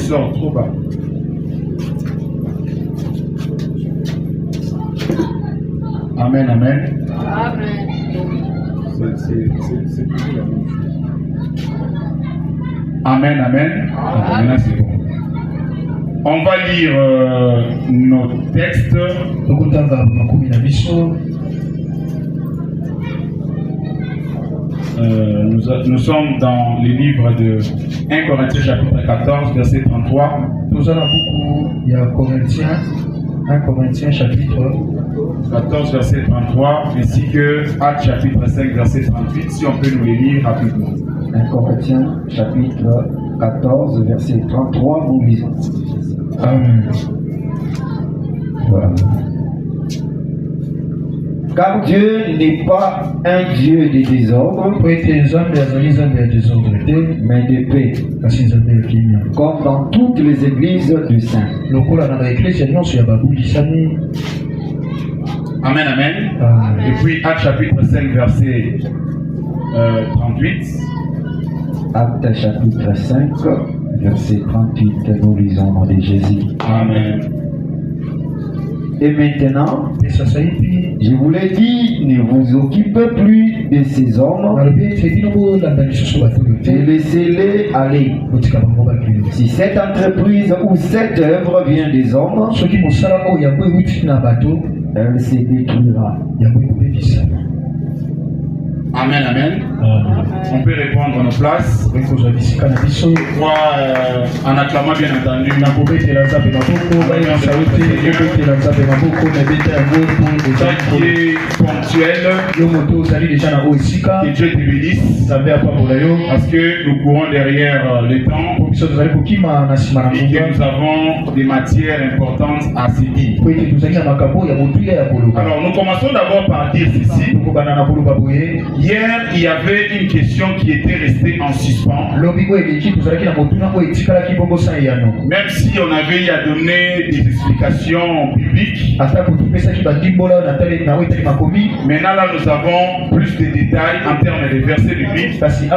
sort trop bas. Amen, amen. Amen. C'est plutôt la même chose. Amen, amen. Maintenant, c'est bon. On va lire nos textes. Nous sommes dans les livres de 1 Corinthiens chapitre 14, verset 33. Nous allons beaucoup, il y a Corinthiens, 1 Corinthiens chapitre 14, verset 33, ainsi que Actes chapitre 5, verset 38, si on peut nous les lire rapidement. 1 Corinthiens chapitre 14, verset 33, nous lisons. Amen. Voilà. Car Dieu n'est pas un Dieu de désordre, mais de paix, comme dans toutes les églises du Saint. Amen, amen. Et puis Actes chapitre 5, verset 38. Actes chapitre 5, verset 38, nous lisons au nom de Jésus. Amen. Et maintenant, je vous l'ai dit, ne vous occupez plus de ces hommes, et laissez-les aller. Si cette entreprise ou cette œuvre vient des hommes, elle se détruira. Amen, amen. On peut répondre à nos places. En acclamant bien entendu. Qui est ponctuel. Que Dieu te bénisse. Parce que nous courons derrière le temps. Et que nous avons des matières importantes à se dire. Alors nous commençons d'abord par dire ceci. Hier, il y avait une question qui était restée en suspens. Même si on avait à donner des explications bibliques. Maintenant, là, nous avons plus de détails en termes de versets bibliques. En ce qui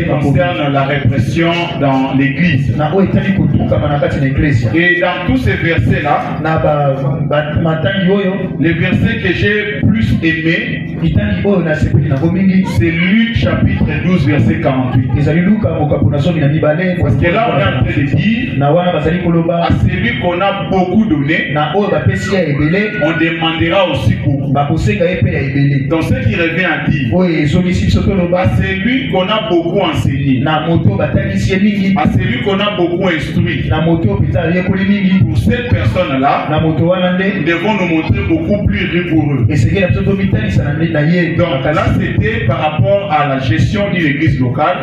concerne la répression dans l'église. Et dans tous ces versets-là, les versets que j'ai plus aimés, c'est Luc chapitre 12 verset 48. Parce que là on est en train de dire à celui qu'on a beaucoup donné, on demandera aussi beaucoup. Donc ce qui revient à dire, à celui qu'on a beaucoup enseigné, à celui qu'on a beaucoup instruit, pour cette personne-là, nous devons nous montrer beaucoup plus rigoureux. Donc là c'était par rapport à la gestion d'une église locale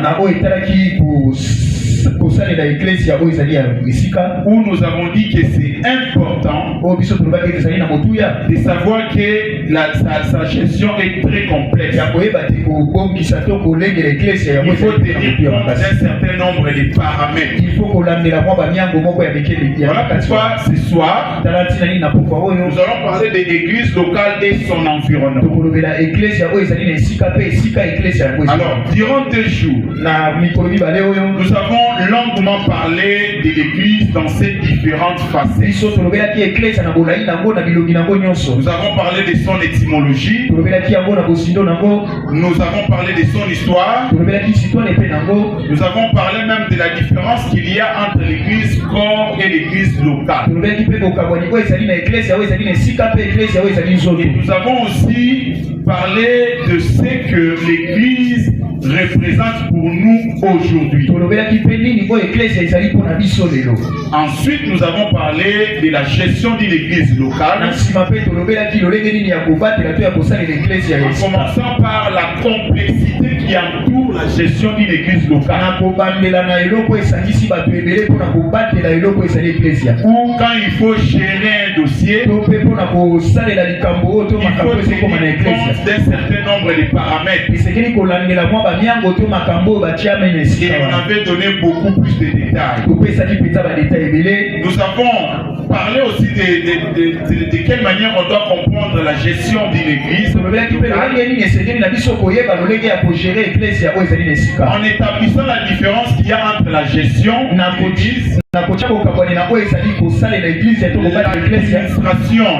où nous avons dit que c'est important de savoir que sa gestion est très complexe. Il faut tenir compte d'un certain nombre de paramètres. Voilà pourquoi ce soir nous allons parler de l'église locale et son environnement. Alors, durant 2 jours, nous avons longuement parlé de l'église dans ses différentes facettes. Nous avons parlé de son étymologie. Nous avons parlé de son histoire. Nous avons parlé même de la différence qu'il y a entre l'église corps et l'église locale. Et nous avons aussi parlé de ce que l'église représente pour nous aujourd'hui. Ensuite, nous avons parlé de la gestion d'une église locale. En commençant par la complexité qui entoure la gestion d'une église locale. Ou quand il faut gérer un dossier, il faut tenir compte d'un certain nombre de paramètres. Et on avait donné beaucoup plus de détails. Nous avons parler aussi de quelle manière on doit comprendre la gestion d'une église. En établissant la différence qu'il y a entre la gestion d'une église,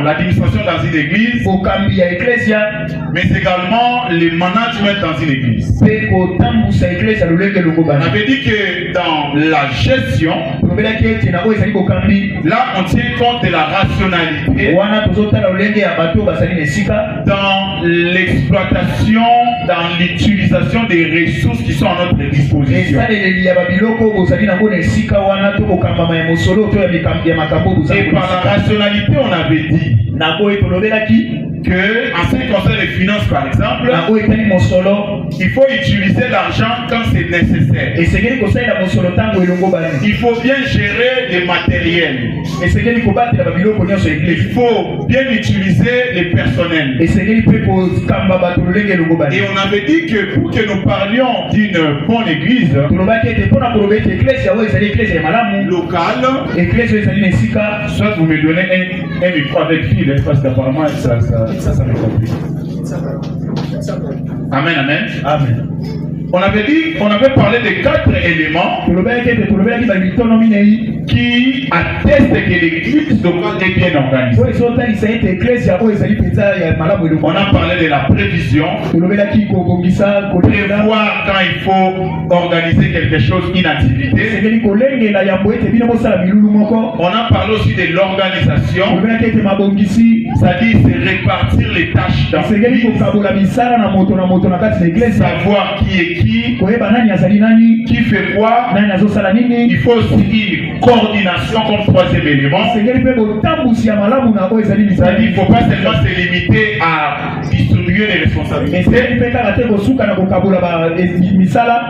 l'administration dans une église, mais également le management dans une église. On avait dit que dans la gestion, là on tient compte de la rationalité dans l'exploitation, dans l'utilisation des ressources qui sont à notre disposition. Et par la rationalité, on avait dit que, en ce qui concerne les finances par exemple, il faut utiliser l'argent quand c'est nécessaire. Il faut bien gérer les matériels. Il faut bien utiliser les personnels. Et on avait dit que pour que nous parlions d'une bonne église locale, soit vous me donnez un micro avec fil, parce qu'apparemment ça me complique. Amen, amen. Amen. On avait parlé de 4 éléments qui attestent que l'église locale est bien organisée. On a parlé de la prévision, prévoir quand il faut organiser quelque chose, une activité. On a parlé aussi de l'organisation, c'est-à-dire c'est répartir les tâches dans l'église, savoir qui est qui fait quoi. Il faut aussi une coordination comme troisième élément. C'est-à-dire qu'il ne faut pas seulement se limiter à distribuer les responsabilités,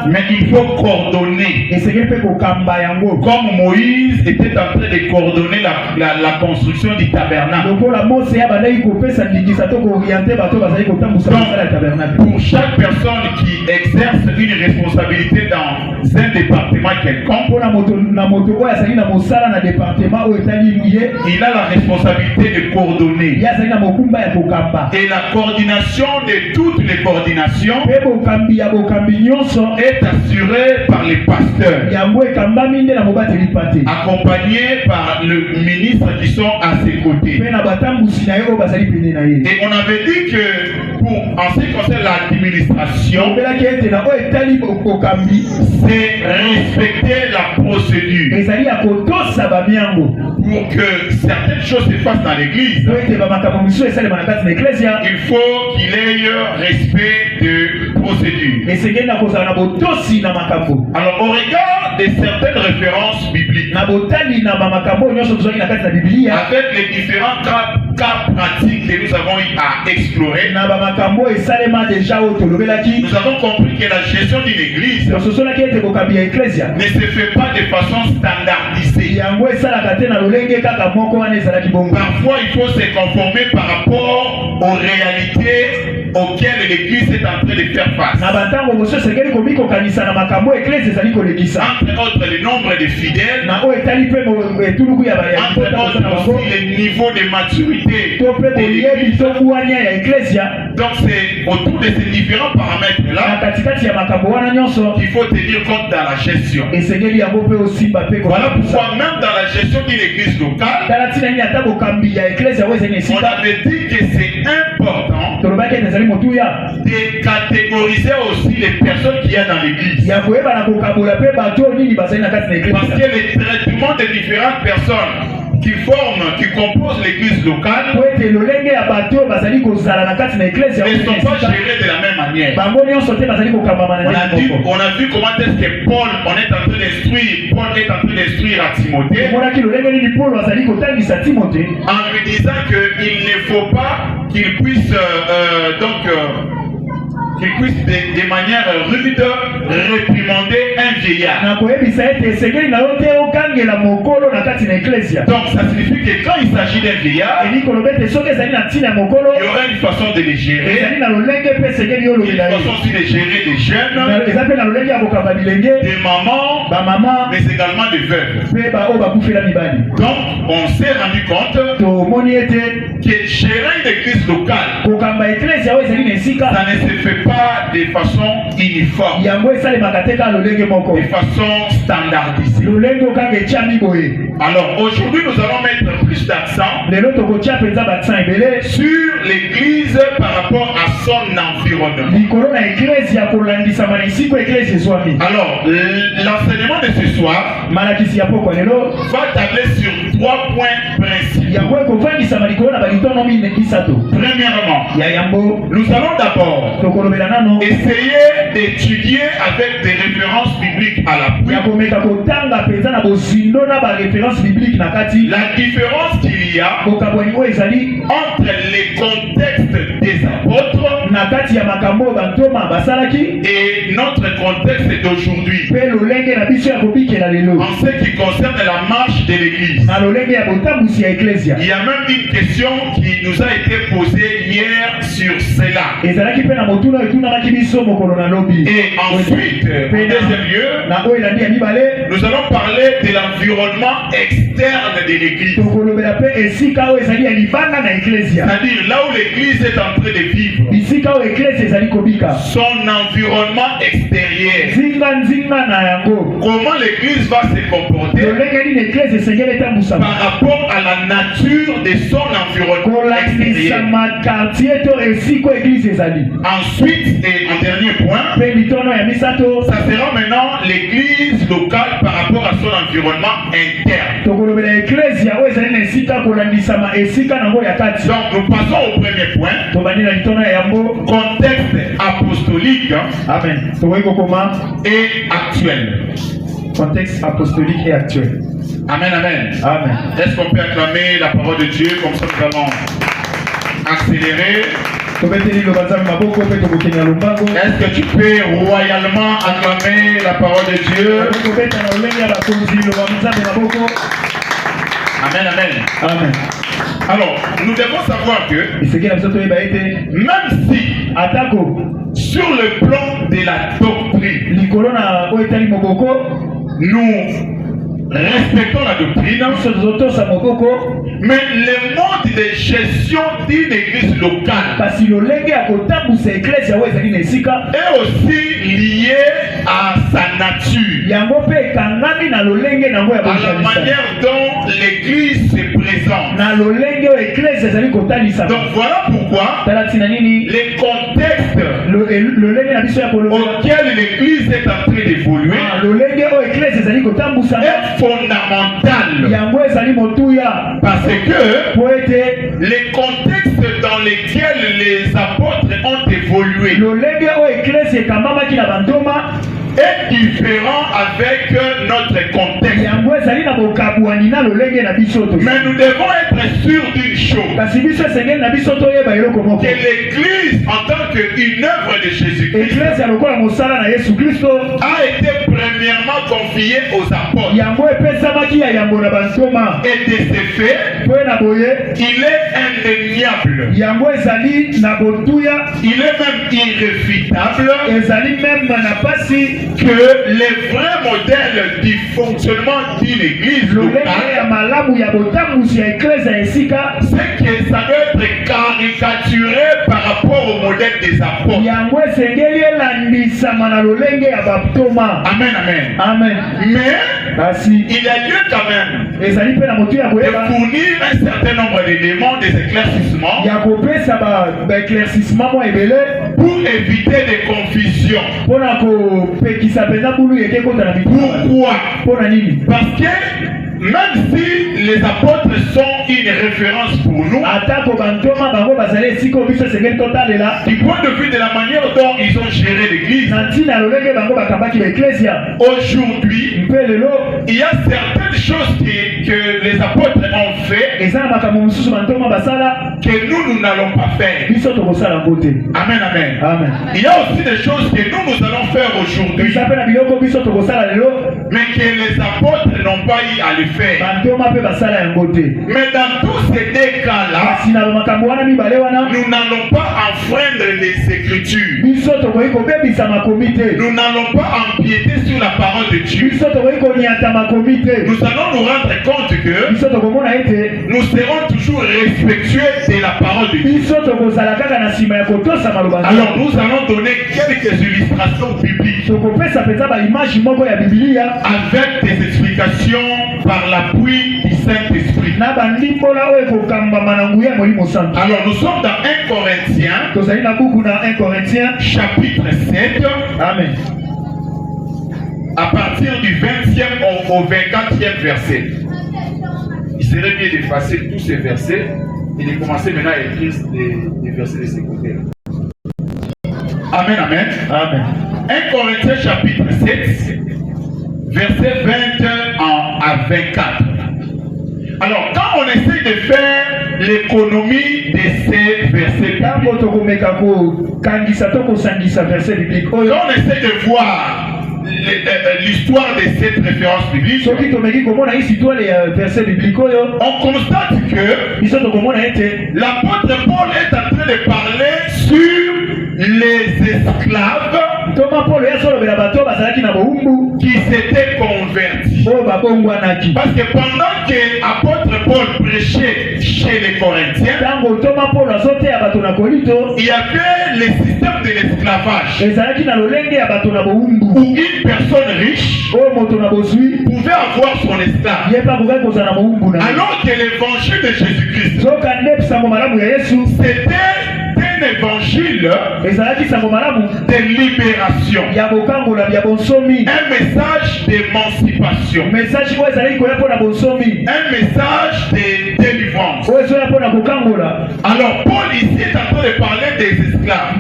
mais il faut coordonner. Comme Moïse était en train de coordonner la construction du tabernacle. Donc, pour chaque personne qui exerce une responsabilité dans un département quelconque, il a la responsabilité de coordonner. Et la coordination de toutes les coordinations est assurée par les pasteurs, accompagnés par le ministre qui sont à ses côtés. Et on avait dit que en ce qui concerne l'administration, c'est respecter la procédure. Pour que certaines choses se fassent dans l'église, il faut qu'il ait respect de procédure. Alors au regard de certaines références bibliques, avec les différents cas pratiques que nous avons eu à explorer, nous avons compris que la gestion d'une église ne se fait pas de façon standardisée. Parfois il faut se conformer par rapport aux réalités auxquelles l'église est en train de faire face. Entre autres le nombre de fidèles, entre autres aussi le niveau de maturité de l'église. Donc c'est autour de ces différents paramètres là qu'il faut tenir compte dans la gestion. Voilà pourquoi même dans la gestion d'une église locale, on avait dit que c'est important de catégoriser aussi les personnes qu'il y a dans l'église. Parce que le traitement des différentes personnes qui composent l'église locale ne sont pas gérés de la même manière. On a vu comment est-ce que Paul est en train d'instruire à Timothée, en lui disant qu'il ne faut pas qu'il puisse qu'il puisse de manière rude réprimander un vieillard. Donc ça signifie que quand il s'agit d'un vieillard, il y aura une façon de les gérer, une façon aussi de gérer des jeunes, des mamans, mais également des veuves. Donc on s'est rendu compte que gérer une église locale, ça ne se fait pas de façon uniforme, de façon standardisée. Alors aujourd'hui nous allons mettre plus d'accent sur l'église par rapport à son environnement. Alors l'enseignement de ce soir va tabler sur 3 points principaux. Premièrement, nous allons d'abord essayer d'étudier avec des références bibliques à l'appui la différence qu'il y a entre les contextes des apôtres et notre contexte d'aujourd'hui en ce qui concerne la marche de l'église. Il y a même une question qui nous a été posée hier sur cela. Et ensuite, en deuxième lieu, nous allons parler de l'environnement externe de l'église. C'est-à-dire là où l'église est en train de vivre. Son environnement extérieur. Comment l'église va se comporter par rapport à la nature de son environnement extérieur. Ensuite, et en dernier point, ça sera maintenant l'église locale par rapport à son environnement interne. Donc nous passons au premier point. Contexte apostolique et actuel. Contexte apostolique et actuel. Amen, amen. Amen. Est-ce qu'on peut acclamer la parole de Dieu comme ça nous allons accélérer? Est-ce que tu peux royalement acclamer la parole de Dieu? Amen, amen. Amen. Alors, nous devons savoir que même si sur le plan de la doctrine, nous respectons la doctrine, mais le mode de gestion d'une église locale est aussi lié à sa nature, à la manière dont l'église se présente. Donc voilà pourquoi les contextes auxquels l'église est en train d'évoluer est fondamental, parce que les contextes dans lesquels les apôtres ont évolué est différent avec notre contexte. Mais nous devons être sûrs d'une chose, que l'église en tant qu'une œuvre de Jésus-Christ a été premièrement confiée aux apôtres. Et de ce fait, il est indéniable, il est même irréfutable que les vrais modèles du fonctionnement d'une église locale, c'est que ça doit être caricaturé par rapport au modèle des apôtres. Amen, amen. Amen. Mais il y a lieu quand même de fournir un certain nombre d'éléments, des éclaircissements, pour éviter des confusions. Pourquoi? Parce que même si les apôtres sont une référence pour nous, du point de vue de la manière dont ils ont géré l'église, aujourd'hui, il y a certaines choses que les apôtres ont fait, que nous n'allons pas faire. Amen, amen. Amen. Il y a aussi des choses que nous allons faire aujourd'hui, mais que les apôtres n'ont pas eu à le faire. Mais dans tous ces deux cas-là, nous n'allons pas enfreindre les Écritures. Nous n'allons pas empiéter sur la parole de Dieu. Nous allons nous rendre compte que nous serons toujours respectueux de la parole de Dieu. Alors nous allons donner quelques illustrations bibliques avec des explications par l'appui du Saint-Esprit. Alors nous sommes dans 1 Corinthiens chapitre 7. Amen. À partir du 20e au 24e verset. Il serait bien d'effacer tous ces versets et de commencer maintenant à écrire des versets de ce côté. Amen, amen. Amen. 1 Corinthiens chapitre 7, verset 20 à 24. Alors, quand on essaie de faire l'économie de ces versets, quand on essaie de voir l'histoire de cette référence biblique, on constate que l'apôtre Paul est en train de parler sur les esclaves qui s'étaient convertis. Parce que pendant que l'apôtre Paul prêchait chez les Corinthiens, il y avait le système de l'esclavage où une personne riche pouvait avoir son esclave. Alors que l'évangile de Jésus-Christ, c'était un évangile de libération, un message d'émancipation, un message de délivrance. Alors Paul ici est en train de parler des esclaves.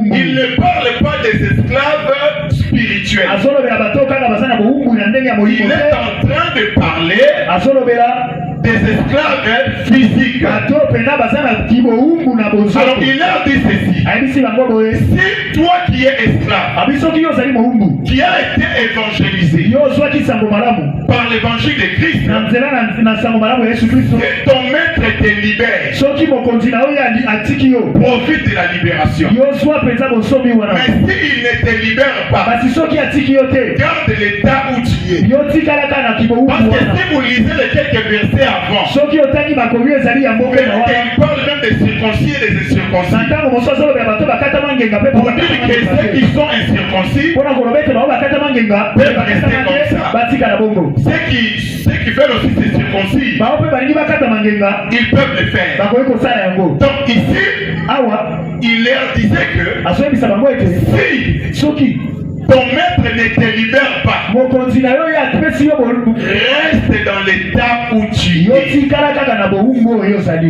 Il ne parle pas des esclaves spirituels. Il est en train de parler des esclaves physiques. Alors il leur dit ceci: si toi qui es esclave, qui a été évangélisé par l'évangile de Christ, et ton maître te libère, profite de la libération. Mais s'il ne te libère pas, garde l'état où tu es. Parce que si vous lisez les quelques versets avant, il parle même des circoncis et des incirconcis. Pour dire que ceux qui sont incirconcis peuvent rester comme ça. Ceux qui veulent aussi se circoncis, ils peuvent le faire. Donc ici, il leur disait que si ton maître ne te libère pas, reste dans l'état où tu es.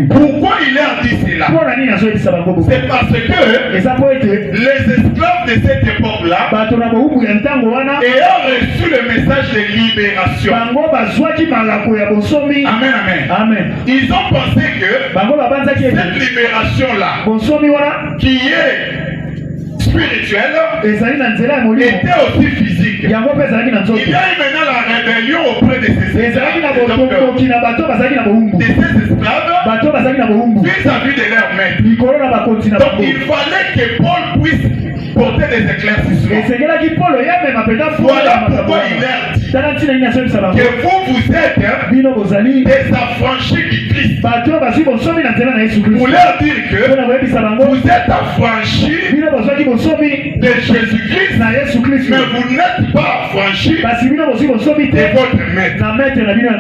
Pourquoi il leur dit cela? C'est parce que les esclaves de cette époque-là, ayant reçu le message de libération, amen, amen, ils ont pensé que cette libération-là, qui est spirituelle, était aussi physique. Il y a eu maintenant la rébellion auprès de ces esclaves vis-à-vis de leur maître. Donc il fallait que Paul puisse porter des éclaircissements. Voilà pourquoi il leur dit que vous êtes des affranchis du Christ. Pour leur dire que vous êtes affranchis de Jésus-Christ, mais vous n'êtes pas affranchis de votre maître.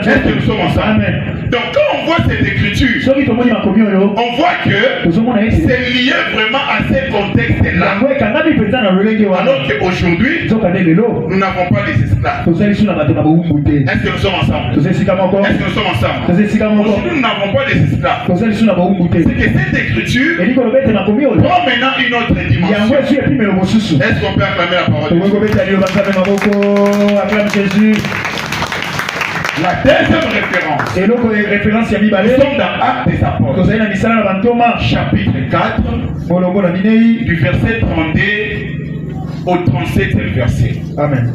Est-ce que nous sommes ensemble? Donc quand on voit cette écriture, on voit que c'est lié vraiment à ce contexte-là. Alors qu'aujourd'hui, nous n'avons pas des esclaves. Est-ce que nous sommes ensemble? Est-ce que nous sommes ensemble? Aujourd'hui, nous n'avons pas des esclaves. C'est que cette écriture prend maintenant une autre dimension. Est-ce qu'on peut acclamer la parole de Dieu? La deuxième référence. Et l'autre référence, il y a mis Nous sommes dans Actes des Apôtres. Chapitre 4. Du verset 32 au 37 verset. Amen.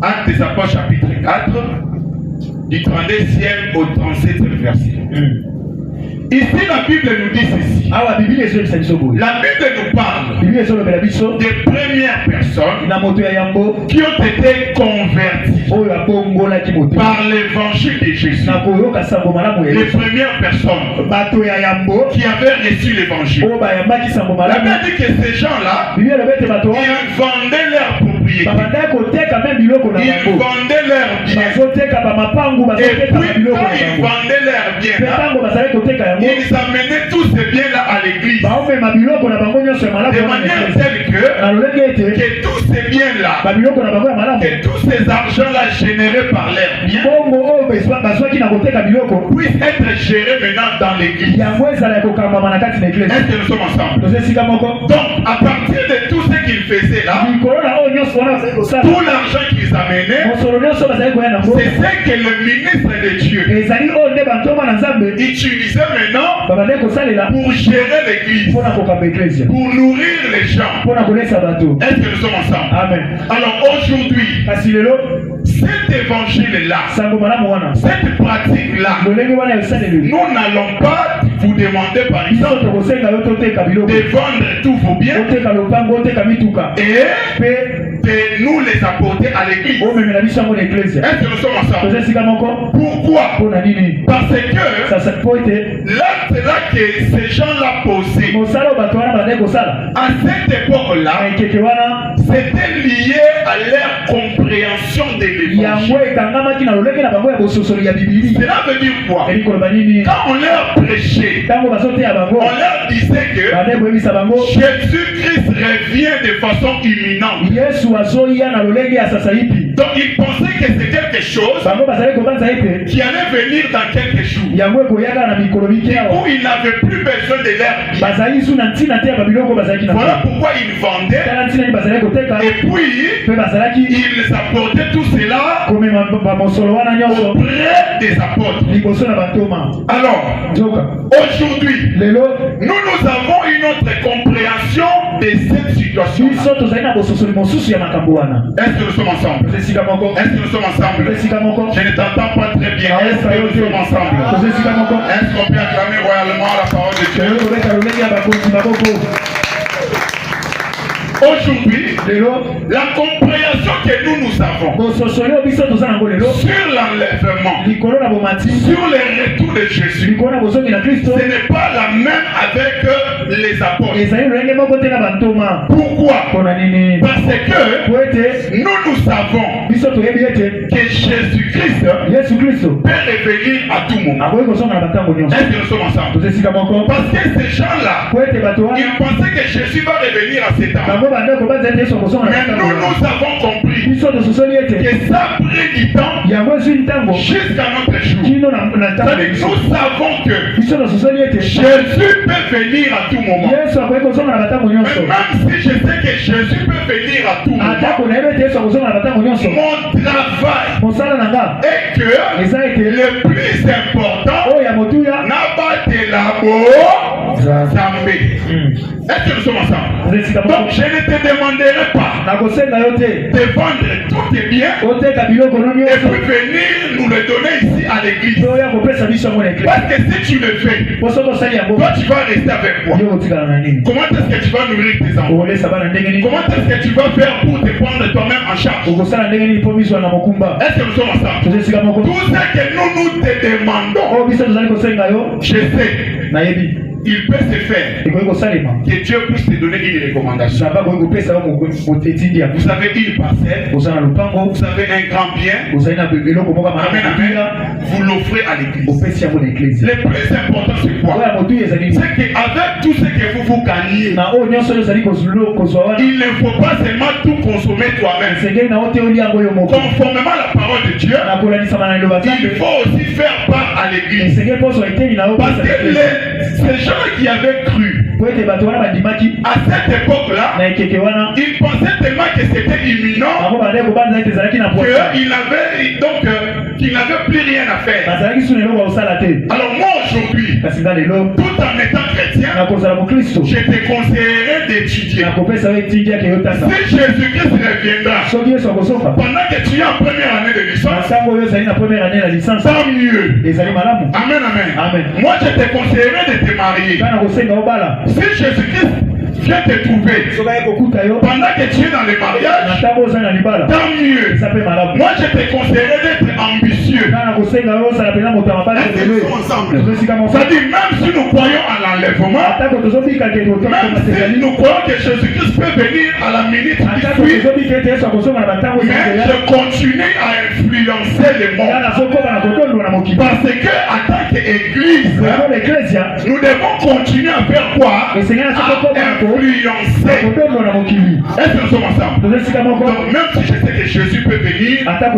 Actes des Apôtres, chapitre 4. Du 32e au 37 verset. Ici, la Bible nous dit ceci. La Bible nous parle des premières personnes qui ont été converties par l'évangile de Jésus. Les premières personnes qui avaient reçu l'évangile. La Bible dit que ces gens-là, ils vendaient leurs propriétés. Ils vendaient leurs biens. Et puis, quand ils vendaient leurs biens, ils amenaient tous ces biens-là à l'église. De manière telle que tous ces biens-là, que tous ces argents-là générés par leurs biens puissent être gérés maintenant dans l'église. Est-ce que nous sommes ensemble? Donc, à partir de tout ce qu'ils faisaient là, tout l'argent qu'ils amenaient, c'est ce que le ministre de Dieu utilisait maintenant pour gérer l'église, pour nourrir les gens. Est-ce que nous sommes ensemble? Amen. Alors aujourd'hui, cet évangile-là, cette pratique-là, nous n'allons pas vous demander par exemple de vendre tous vos biens et de nous les apporter à l'église. Est-ce que nous sommes ensemble? Pourquoi? Parce que l'acte là que ces gens-là posaient à cette époque-là, c'était lié à leur compréhension de l'évangile. Cela veut dire quoi? Quand on leur prêchait, on leur disait que Jésus-Christ revient de façon imminente. Donc ils pensaient que c'est quelque chose qui allait venir dans quelques jours. Du coup, ils n'avaient plus besoin de leur bien. Voilà pourquoi ils vendaient et puis ils apportaient tout cela auprès des apôtres. Alors, aujourd'hui, nous avons une autre compréhension de cette situation. Est-ce que nous sommes ensemble? Est-ce que nous sommes ensemble? Je ne t'entends pas très bien. Est-ce que nous sommes ensemble? Est-ce qu'on peut acclamer royalement la parole de Dieu? Aujourd'hui, la compréhension que nous avons sur l'enlèvement, sur le retour de Jésus, ce n'est pas la même avec les apôtres. Pourquoi? Parce que nous savons que Jésus-Christ peut revenir à tout moment. Est-ce que nous sommes ensemble? Parce que ces gens-là, ils pensaient que Jésus va revenir à cet temps. Mais nous avons compris que ça a pris du temps jusqu'à notre jour. Nous savons que Jésus peut venir à tout moment. Mais même si je sais que Jésus peut venir à tout moment, mon travail est que le plus important n'a pas de labo. Est-ce que nous sommes ensemble? Donc je ne te demanderai pas de vendre tous tes biens et puis venir nous le donner ici à l'église. Parce que si tu le fais, toi tu vas rester avec moi. Comment est-ce que tu vas nourrir tes enfants? Comment est-ce que tu vas faire pour te prendre toi-même en charge? Est-ce que nous sommes ensemble? Tout ce que nous te demandons, je sais, il peut se faire que Dieu puisse te donner une recommandation. Vous avez une parcelle, vous avez un grand bien, amen, amen, vous l'offrez à l'église. Le plus important c'est quoi? C'est qu'avec tout ce que vous gagnez, il ne faut pas seulement tout consommer toi-même. Conformément à la parole de Dieu, il faut aussi faire part à l'église. Parce que ces gens qui avaient cru À cette époque-là, il pensait tellement que c'était imminent qu'il n'avait plus rien à faire. Alors moi aujourd'hui, tout en étant chrétien, je te conseillerais d'étudier. Si Jésus-Christ reviendra pendant que tu es en première année de licence, tant mieux. Amen, amen. Moi je te conseillerais de te marier. Si Jésus-Christ vient te trouver pendant que tu es dans le mariage, tant mieux. Moi je te conseillerais d'être ambitieux. C'est-à-dire même si nous croyons à l'enlèvement, même si nous croyons que Jésus-Christ peut venir à la minute qui suit, mais je continue à influencer le monde. Parce que en tant qu'église, nous devons continuer à faire quoi? À influencer. Est-ce que nous sommes ensemble? Donc même si je sais que Jésus peut venir à la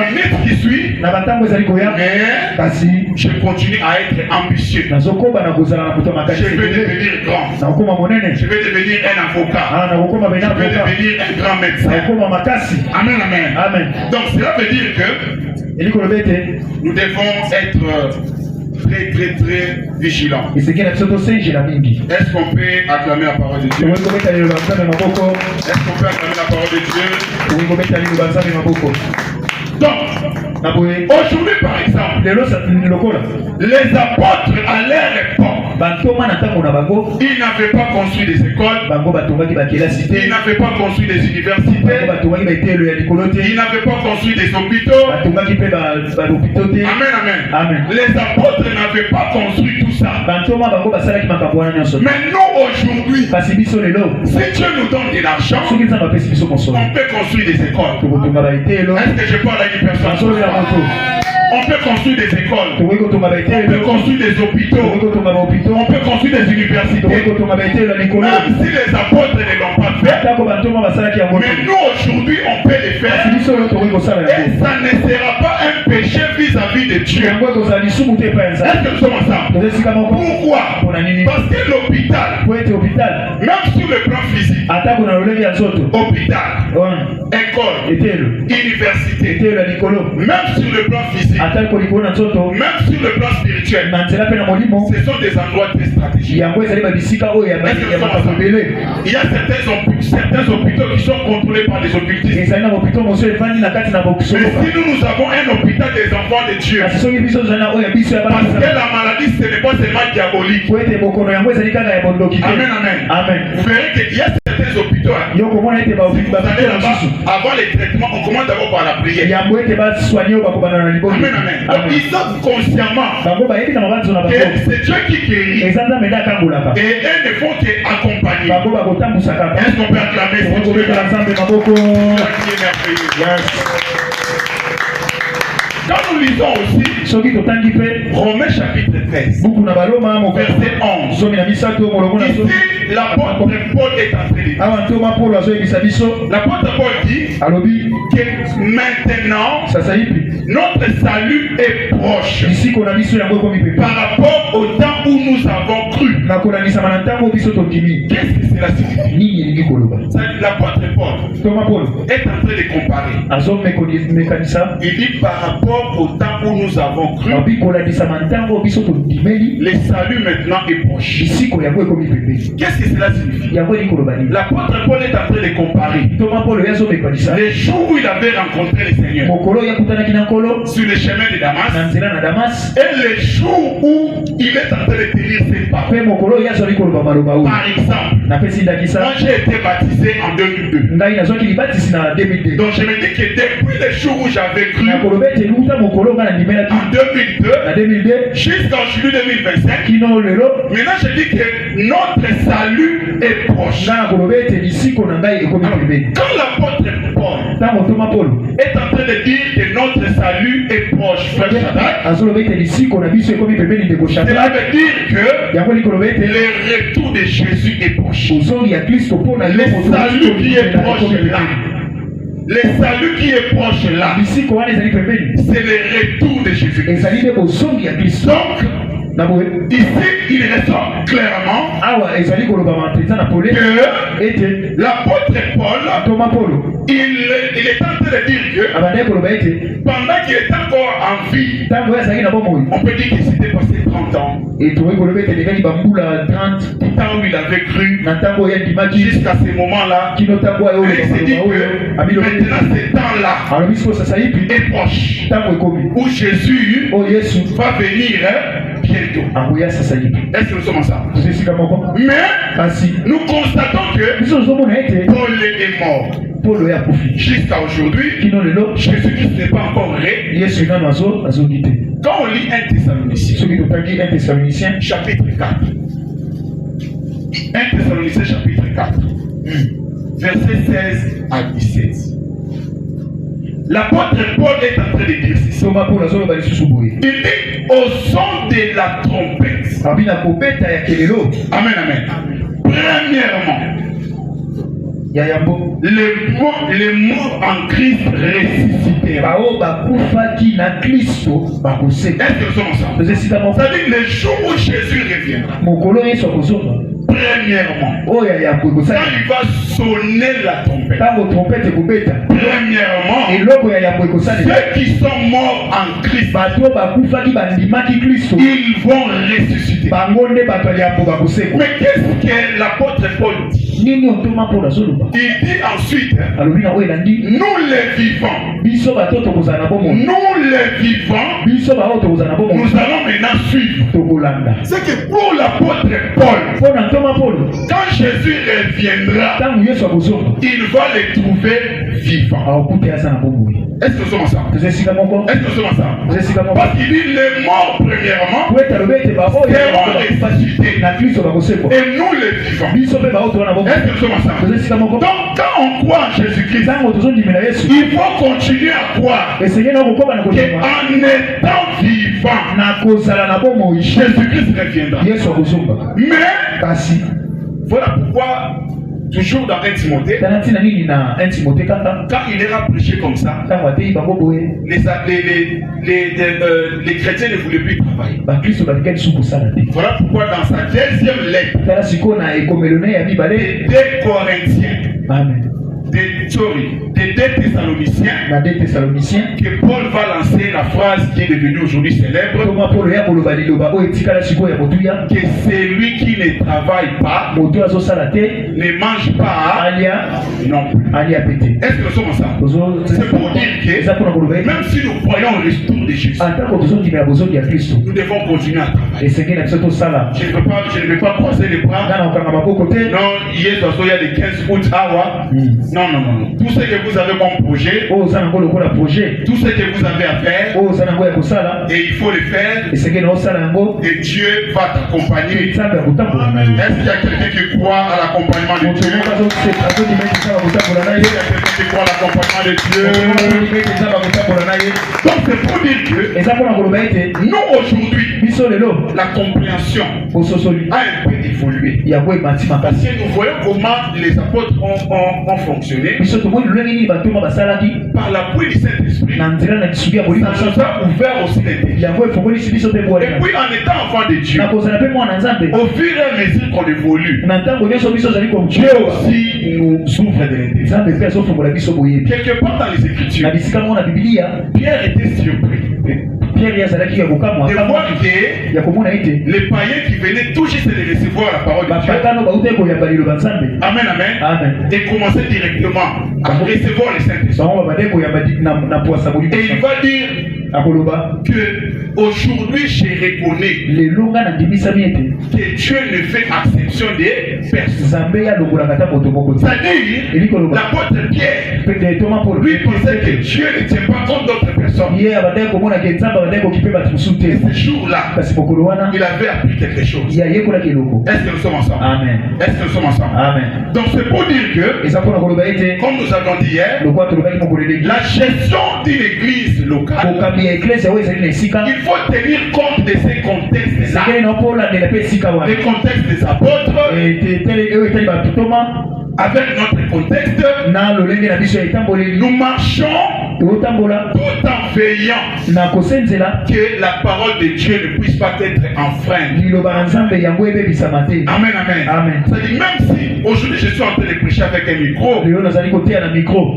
minute qui suit, mais je continue à être ambitieux. Je vais devenir grand. Je vais devenir un avocat. Je vais devenir un grand médecin. Amen, amen. Donc cela veut dire que nous devons être très vigilants. Est-ce qu'on peut acclamer la parole de Dieu? Est-ce qu'on peut acclamer la parole de Dieu? Donc, aujourd'hui par exemple, les apôtres à leur époque, ils n'avaient pas construit des écoles, ils n'avaient pas construit des universités, ils n'avaient pas construit des hôpitaux. Amen. Les apôtres n'avaient pas construit tout ça. Mais nous aujourd'hui, si Dieu nous donne de l'argent, on peut construire des écoles. Est-ce que je parle à une personne? On peut construire des écoles, on peut construire des hôpitaux, on peut construire des universités. Même si les apôtres ne l'ont pas fait, mais nous aujourd'hui on peut les faire. Et ça ne sera pas un péché vis-à-vis de Dieu. Est-ce que nous sommes ensemble? Pourquoi? Parce que l'hôpital, même sur le plan physique, hôpital, école, université, même sur le plan physique, même sur le plan spirituel, ce sont des endroits très stratégiques. Il y a certains hôpitaux qui sont contrôlés par les occultistes. Mais si nous avons un hôpital des enfants de Dieu, parce que la maladie ce n'est pas seulement diabolique. Amen. Vous verrez qu'il y a certains hôpitaux. Vous allez là-bas, avant les traitements, on commence d'abord par la prière. Amen. Donc ils savent consciemment que c'est Dieu qui guérit. Et eux ne font qu'accompagner. Est-ce qu'on peut acclamer ce Dieu? Quand nous lisons aussi Romains chapitre 13, verset 11, ici l'apôtre Paul est entré. L'apôtre Paul dit que maintenant notre salut est proche par rapport au temps où nous avons cru. Qu'est-ce que cela signifie? L'apôtre Paul est en train de comparer. Il dit par rapport au temps où nous avons cru, le salut maintenant est proche. Qu'est-ce que cela signifie? L'apôtre Paul est en train de comparer les jours où il avait rencontré le Seigneur sur le chemin de Damas et les jours où il est en train de tenir ses paroles. Par exemple, moi j'ai été baptisé en 2002. Donc je me dis que depuis le jour où j'avais cru en 2002 jusqu'en juillet 2025, maintenant je dis que notre salut est proche. Alors, quand l'apôtre Paul est en train de dire que notre salut est proche, frère Shadrach, cela veut dire que le retour de Jésus est proche. Le salut qui est proche là. Le salut qui est proche là, c'est le retour de Jésus. Donc, Ici, il ressort clairement que l'apôtre Paul, il est en train de dire que pendant qu'il est encore en vie, on peut dire qu'il s'était passé 30 ans. Et temps où il avait cru jusqu'à ce moment-là. Et il s'est dit que maintenant ce temps-là est proche où Jésus va venir bientôt. Est-ce que nous sommes ensemble? Mais nous constatons que Paul est mort. Jusqu'à aujourd'hui, Jésus-Christ n'est pas encore ré. Quand on lit 1 Thessaloniciens chapitre 4, 1 Thessaloniciens chapitre 4, versets 16 à 17. L'apôtre Paul est en train de dire ceci. Il dit au son de la trompette. Amen, amen. Premièrement, les morts en Christ ressusciteront. Est-ce que nous sommes ensemble? C'est-à-dire le jour où Jésus reviendra. Premièrement, quand il va sonner la trompette. Premièrement, ceux qui sont morts en Christ, ils vont ressusciter. Mais qu'est-ce que l'apôtre Paul dit? Il dit ensuite, nous les vivants, nous allons maintenant suivre. C'est que pour l'apôtre Paul, quand Jésus reviendra, il va les trouver vivants. Est-ce que nous sommes ensemble? Est-ce que nous sommes ensemble? Parce qu'il dit les morts premièrement seront ressuscités. Et nous les vivants. Est-ce que nous sommes ensemble? Donc quand on croit en Jésus-Christ, il faut continuer à croire qu'en étant vivant, Jésus-Christ reviendra. Mais voilà pourquoi toujours dans 1 Timothée, quand il ira prêcher comme ça, les chrétiens ne voulaient plus travailler. Voilà pourquoi dans sa deuxième lettre, des 2 Corinthiens, des 2 Thessaloniciens, que Paul va lancer la phrase qui est devenue aujourd'hui célèbre, que celui qui ne travaille pas ne mange pas non plus. Est-ce que nous sommes ensemble? C'est pour dire que même si nous croyons au retour de Jésus, nous devons continuer à travailler. Je ne vais pas croiser les bras. Non, hier il y a des 15 août. Non. Tout ce que vous avez comme projet, tout ce que vous avez à faire, et il faut le faire, et Dieu va t'accompagner. Est-ce qu'il y a quelqu'un qui croit à l'accompagnement de Dieu? Est-ce qu'il y a quelqu'un qui croit à l'accompagnement de Dieu? Donc c'est pour dire que nous aujourd'hui, la compréhension a un peu évolué. Parce que nous voyons comment les apôtres ont fonctionné. Par l'appui du Saint-Esprit, ça nous a ouvert aussi les. Et puis en étant enfant de Dieu, au fur et à mesure qu'on évolue, Dieu aussi nous ouvre de l'intérieur. Quelque part dans les Écritures, Pierre était surpris de voir que les païens qui venaient tout juste de recevoir la parole de Dieu, amen, et commençaient directement à recevoir le Saint-Esprit. Et il va dire que aujourd'hui je reconnais que Dieu ne fait exception des personnes. C'est-à-dire, l'apôtre Pierre, lui pensait que Dieu ne tient pas compte d'autres personnes. Et ce jour-là, il avait appris quelque chose. Est-ce que nous sommes ensemble? Amen. Est-ce que nous sommes ensemble? Amen. Donc c'est pour dire que, comme nous avons dit hier, la gestion d'une église locale, il faut tenir compte de ces contextes-là. Les contextes des apôtres, avec notre contexte, nous marchons tout en veillant que la parole de Dieu ne puisse pas être enfreinte. Amen, amen. Amen. C'est-à-dire, même si aujourd'hui je suis en train de prêcher avec un micro,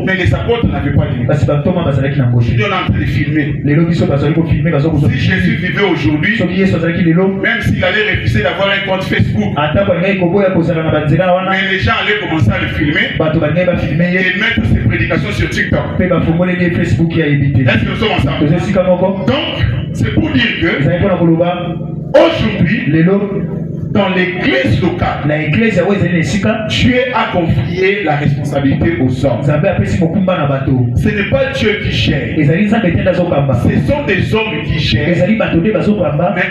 mais les apôtres n'avaient pas de micro. Aujourd'hui on est en train de filmer. Si Jésus vivait aujourd'hui, même s'il allait refuser d'avoir un compte Facebook, mais les gens allaient commencer à le filmer et mettre ses prédications sur TikTok. Est-ce que nous sommes ensemble? Donc, c'est pour dire que aujourd'hui, dans l'église locale, Dieu a confié la responsabilité aux hommes. Ce n'est pas Dieu qui gère. Ce sont des hommes qui gèrent, mais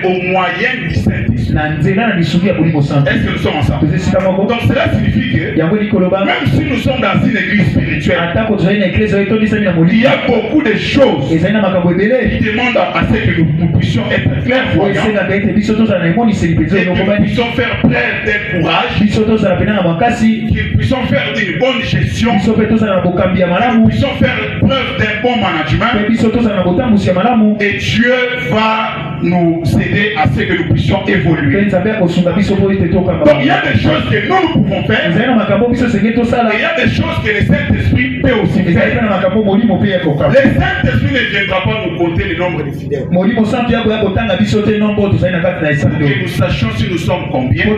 au moyen du Saint-Esprit. Est-ce que nous sommes ensemble? Donc cela signifie que même si nous sommes dans une église spirituelle, il y a beaucoup de choses qui demandent à ce que nous puissions être clairvoyants, et que nous puissions faire preuve d'un courage, qu'ils puissions faire d'une bonne gestion, qu'ils puissions faire preuve d'un bon management, et Dieu va nous aider à ce que nous puissions évoluer. Donc il y a des choses que nous pouvons faire, et il y a des choses que le Saint-Esprit peut aussi faire. Le Saint-Esprit ne viendra pas nous compter le nombre de fidèles. Que nous sachions si nous sommes combien. Nous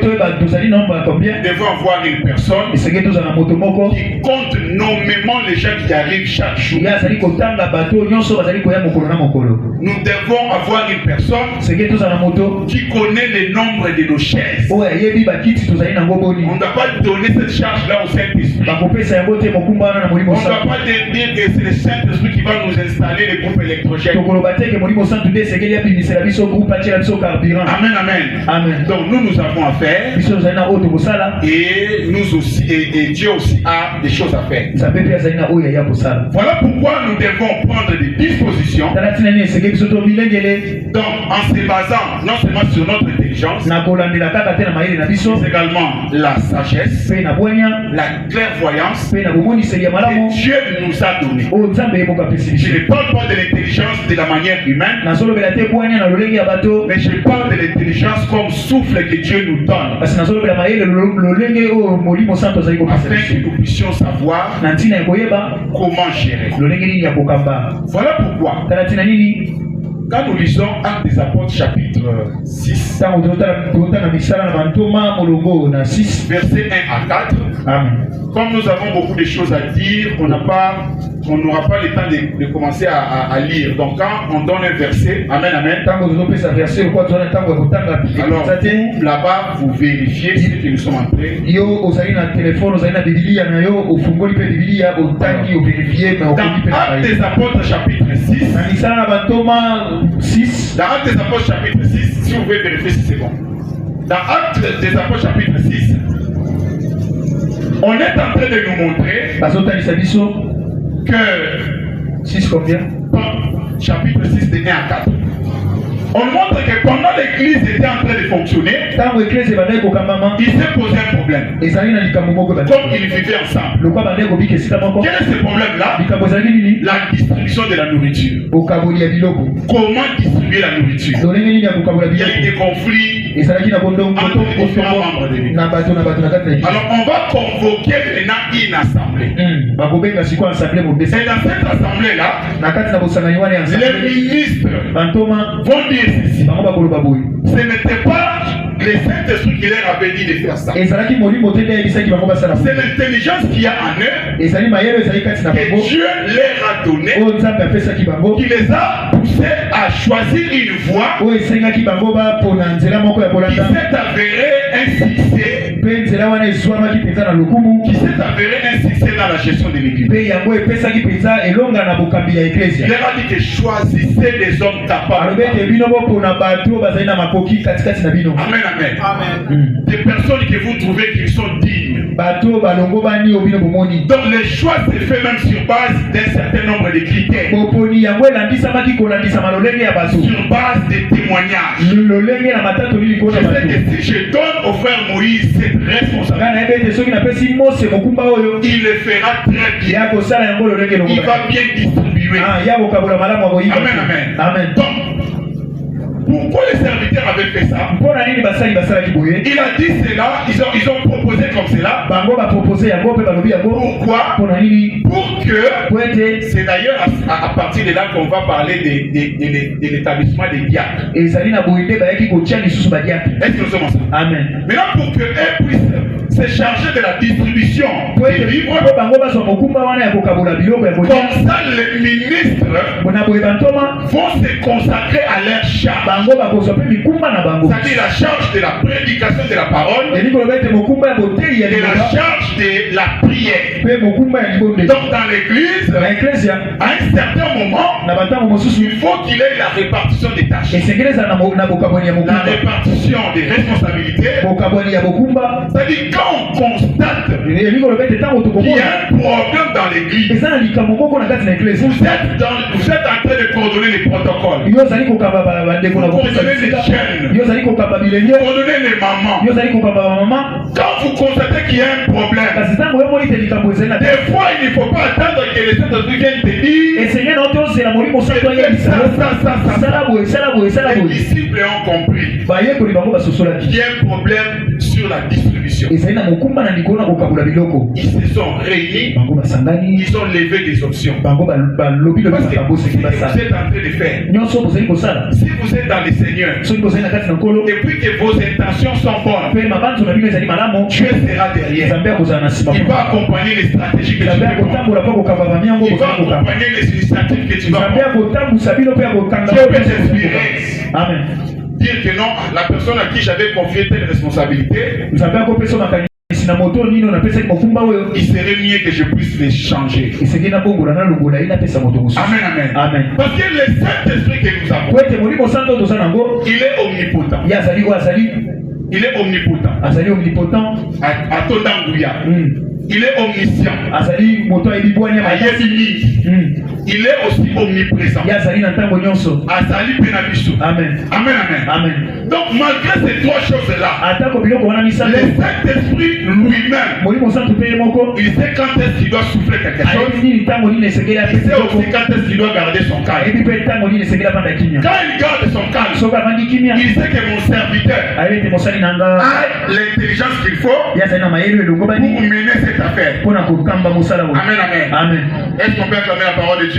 devons avoir une personne qui compte nommément les gens qui arrivent chaque jour. Nous devons avoir une personne qui connaît le nombre de nos chaises. On ne doit pas donner cette charge-là au Saint-Esprit. On ne doit pas dire que c'est le Saint-Esprit qui va nous installer les groupes électrogènes. Amen, amen. Donc nous avons à faire, et nous aussi, et Dieu aussi a des choses à faire. Voilà pourquoi nous devons prendre des dispositions. Donc en se basant non seulement sur notre intelligence, mais également la sagesse, la clairvoyance que Dieu nous a donnée. Je ne parle pas de l'intelligence de la manière humaine, mais je parle de l'intelligence comme souffle que Dieu nous donne, afin que nous puissions savoir comment gérer. Voilà pourquoi quand nous lisons Actes des Apôtres chapitre 6, versets 1 à 4, comme nous avons beaucoup de choses à dire, on n'aura pas le temps de commencer à lire. Donc quand on donne un verset, amen, amen. Alors là-bas, vous vérifiez ce que nous sommes en train. Dans Actes des Apôtres chapitre 6, dans Actes des Apôtres chapitre 6, si vous pouvez vérifier si c'est bon. Dans Actes des Apôtres chapitre 6, on est en train de nous montrer que 6 combien? Chapitre 6 de 1 à 4. On montre que pendant l'église était en train de fonctionner, il s'est posé un problème. Comme ils vivaient ensemble. Quel est ce problème-là? La distribution de la nourriture. Comment distribuer la nourriture? Il y a eu des conflits entre les différents membres de l'église. Alors on va convoquer maintenant une assemblée. Et dans cette assemblée-là, les ministres vont dire ceci. Ce n'était pas le Saint-Esprit qui leur avait dit de faire ça. C'est l'intelligence qu'il y a en eux que Dieu leur a donné, qui les a poussés à choisir une voie qui s'est avérée un succès. Qui s'est avéré un succès dans la gestion de l'église. Il leur a dit que choisissez des hommes capables. Amen, amen. Des personnes que vous trouvez qui sont dignes. Donc le choix s'est fait même sur base d'un certain nombre de critères. Sur base des témoignages. Je sais que si je donne au frère Moïse cette responsabilité, il le fera très bien. Il va bien distribuer. Amen, amen. Donc, pourquoi les serviteurs avaient fait ça? Il a dit cela, ils ont proposé comme cela. Pourquoi? Pour que, c'est d'ailleurs à partir de là qu'on va parler de l'établissement des diacres. Est-ce que nous sommes ensemble? Amen. Maintenant, pour qu'elles puissent se charger de la distribution des livres, comme ça les ministres vont se consacrer à leur charge. C'est-à-dire la charge de la prédication de la parole et la charge de la prière. Donc dans l'église, à un certain moment, il faut qu'il ait la répartition des tâches. La répartition des responsabilités. C'est-à-dire quand on constate qu'il y a un problème dans l'église, vous êtes en train de coordonner les protocoles. Coordonner les jeunes, coordonner les mamans. Quand vous constatez qu'il y a un problème, des fois il ne faut pas attendre que les autres viennent te dire les disciples ont compris qu'il y a un problème sur la distribution. Ils se sont réunis, ils ont levé des options. Parce que vous êtes en train de faire, si vous êtes dans les Seigneur, depuis que vos intentions sont bonnes, Dieu sera derrière. Il va accompagner les stratégies que tu veux prendre. Il va accompagner les initiatives que tu vas prendre. Dieu peut t'inspirer. Amen. Dire que non, la personne à qui j'avais confié telle responsabilité, il serait mieux que je puisse les changer. Amen, amen. Amen. Parce que le Saint-Esprit que nous avons, il est omnipotent. Il est omnipotent. À ton angouya. Il est omniscient. Il est aussi omniprésent. Amen. Amen, amen. Donc malgré ces trois choses-là, le Saint-Esprit lui-même, il sait quand est-ce qu'il doit souffler quelque chose. Il sait aussi quand est-ce qu'il doit garder son calme. Quand il garde son calme, il sait que mon serviteur a l'intelligence qu'il faut pour mener cette affaire. Amen, amen. Est-ce qu'on peut acclamer la parole de Dieu?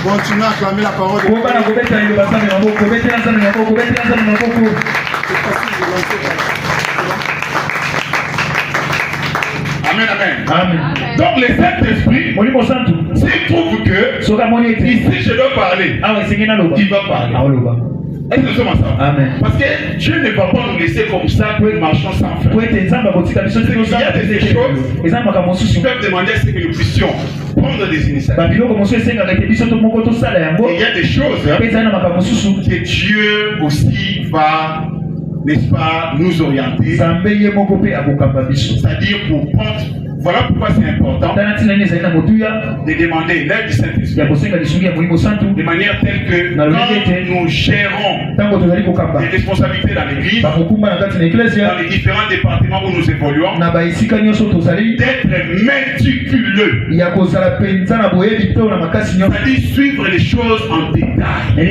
Continuez à acclamer la parole de Dieu. Amen, amen. Amen. Donc le Saint-Esprit, s'il trouve que ici je dois parler, il va parler. Est-ce que nous sommes ensemble? Amen. Parce que Dieu ne va pas nous laisser comme ça, marchant sans fin. Il y a des choses qui peuvent demander à ce que nous puissions prendre des initiatives. Et il y a des choses que Dieu aussi va, n'est-ce pas, nous orienter. C'est-à-dire pour prendre. Voilà pourquoi c'est important de demander l'aide du Saint-Esprit de manière telle que quand nous gérons les responsabilités dans l'église, dans les différents départements où nous évoluons, d'être méticuleux, c'est-à-dire suivre les choses en détail.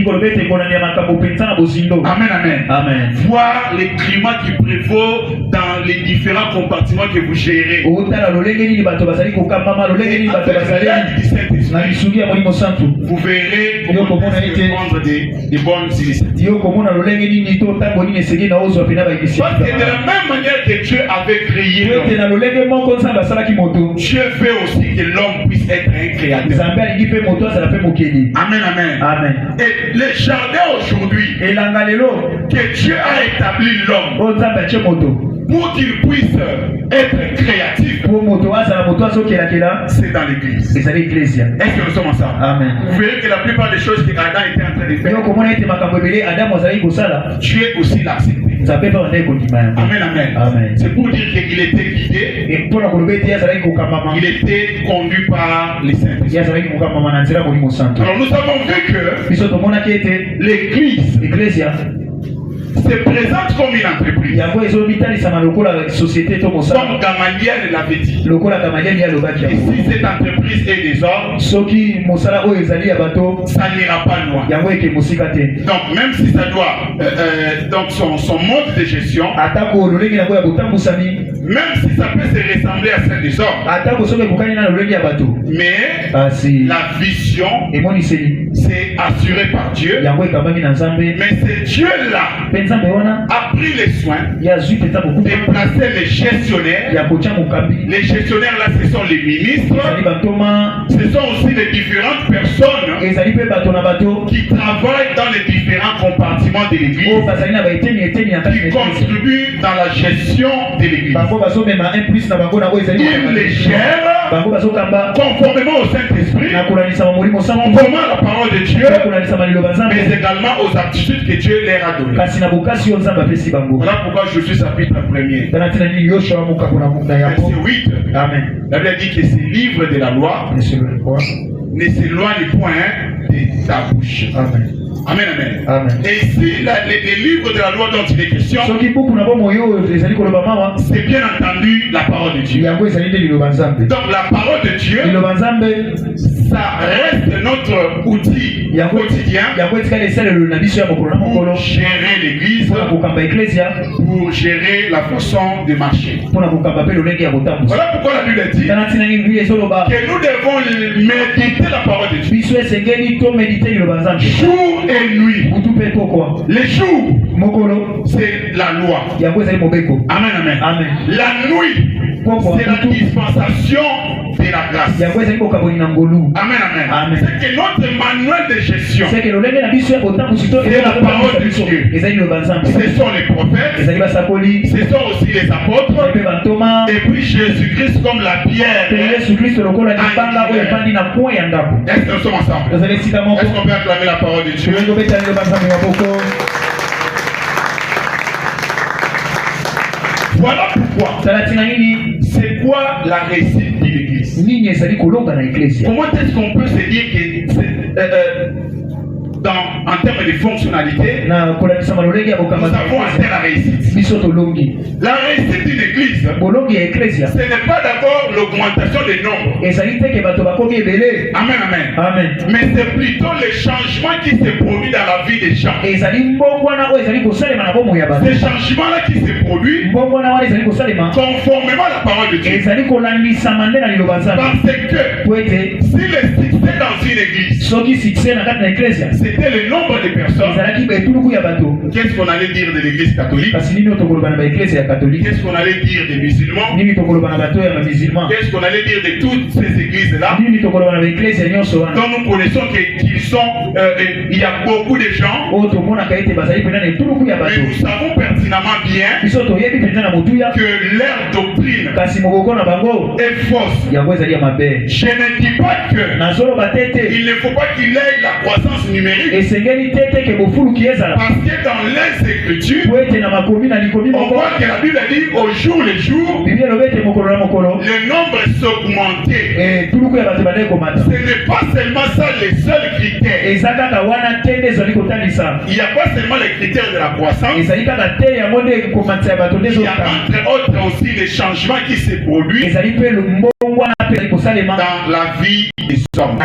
Amen, amen. Amen. Voir les climats qui prévaut dans les différents compartiments que vous gérez. Vous verrez comment prendre des bonnes initiatives. Parce que de la même manière que Dieu avait créé l'homme, Dieu veut aussi que l'homme puisse être un créateur. Amen, amen. Amen. Et le jardin aujourd'hui, que Dieu a établi l'homme, pour qu'il puisse être créatif, c'est dans l'église. Est-ce que nous sommes ensemble? Amen. Vous verrez que la plupart des choses que Adam était en train de faire, Dieu aussi l'a accepté. Amen, amen. Amen. C'est pour dire qu'il était guidé, il était conduit par les saints. Alors nous avons vu que l'église se présente comme une entreprise. Comme Gamaliel l'avait dit. Et si cette entreprise est des hommes, ça n'ira pas loin. Donc même si ça doit, donc son mode de gestion, même si ça peut se ressembler à celle des hommes, mais la vision c'est assuré par Dieu. Mais c'est Dieu-là a pris les soins de placer les gestionnaires. Les gestionnaires là, ce sont les ministres. Ce sont aussi les différentes personnes qui travaillent dans les différents compartiments de l'église, qui contribuent dans la gestion de l'église. Ils les gèrent conformément au Saint-Esprit, conformément à la parole de Dieu, mais également aux aptitudes que Dieu leur a données. Voilà pourquoi je suis chapitre 1er. Verset 8. La Bible dit que ces livres de la loi ne s'éloignent point de ta bouche. Amen. Amen, amen. Amen. Et ici, les livres de la loi dont il est question, c'est bien entendu la parole de Dieu. Donc la parole de Dieu, ça reste notre outil quotidien pour gérer l'église, pour gérer la façon de marcher. Voilà pourquoi la Bible dit que nous devons méditer la parole de Dieu jour et nuit. Les jours, c'est la loi. Amen, amen. La nuit, c'est la dispensation de la grâce. Amen, amen. C'est que notre manuel de gestion, c'est la parole de Dieu. Ce sont les prophètes, ce sont aussi les apôtres, et puis Jésus-Christ comme la pierre. Est-ce que nous sommes ensemble? Est-ce qu'on peut acclamer la parole de Dieu? Voilà pourquoi. C'est quoi la réussite de l'église? Comment est-ce qu'on peut se dire que en termes de fonctionnalité, nous avons atteint la réussite. La réussite d'une église, ce n'est pas d'abord l'augmentation des nombres. Amen, amen. Mais c'est plutôt le changement qui se produit dans la vie des gens. Ces changements-là qui se produisent conformément à la parole de Dieu. Parce que si le succès dans une église, c'était le nombre de personnes, qu'est-ce qu'on allait dire de l'église catholique? Qu'est-ce qu'on allait dire des musulmans? Qu'est-ce qu'on allait dire de toutes ces églises-là? Donc nous connaissons qu'il y a beaucoup de gens, mais nous savons pertinemment bien que leur doctrine est fausse. Je ne dis pas qu'il ne faut pas qu'il ait la croissance numérique, parce que dans les Écritures, on voit que la Bible dit au jour le jour, le nombre s'augmentait. Ce n'est pas seulement ça les seuls critères. Il n'y a pas seulement les critères de la croissance, il y a entre autres aussi les changements qui se produisent dans la vie des hommes.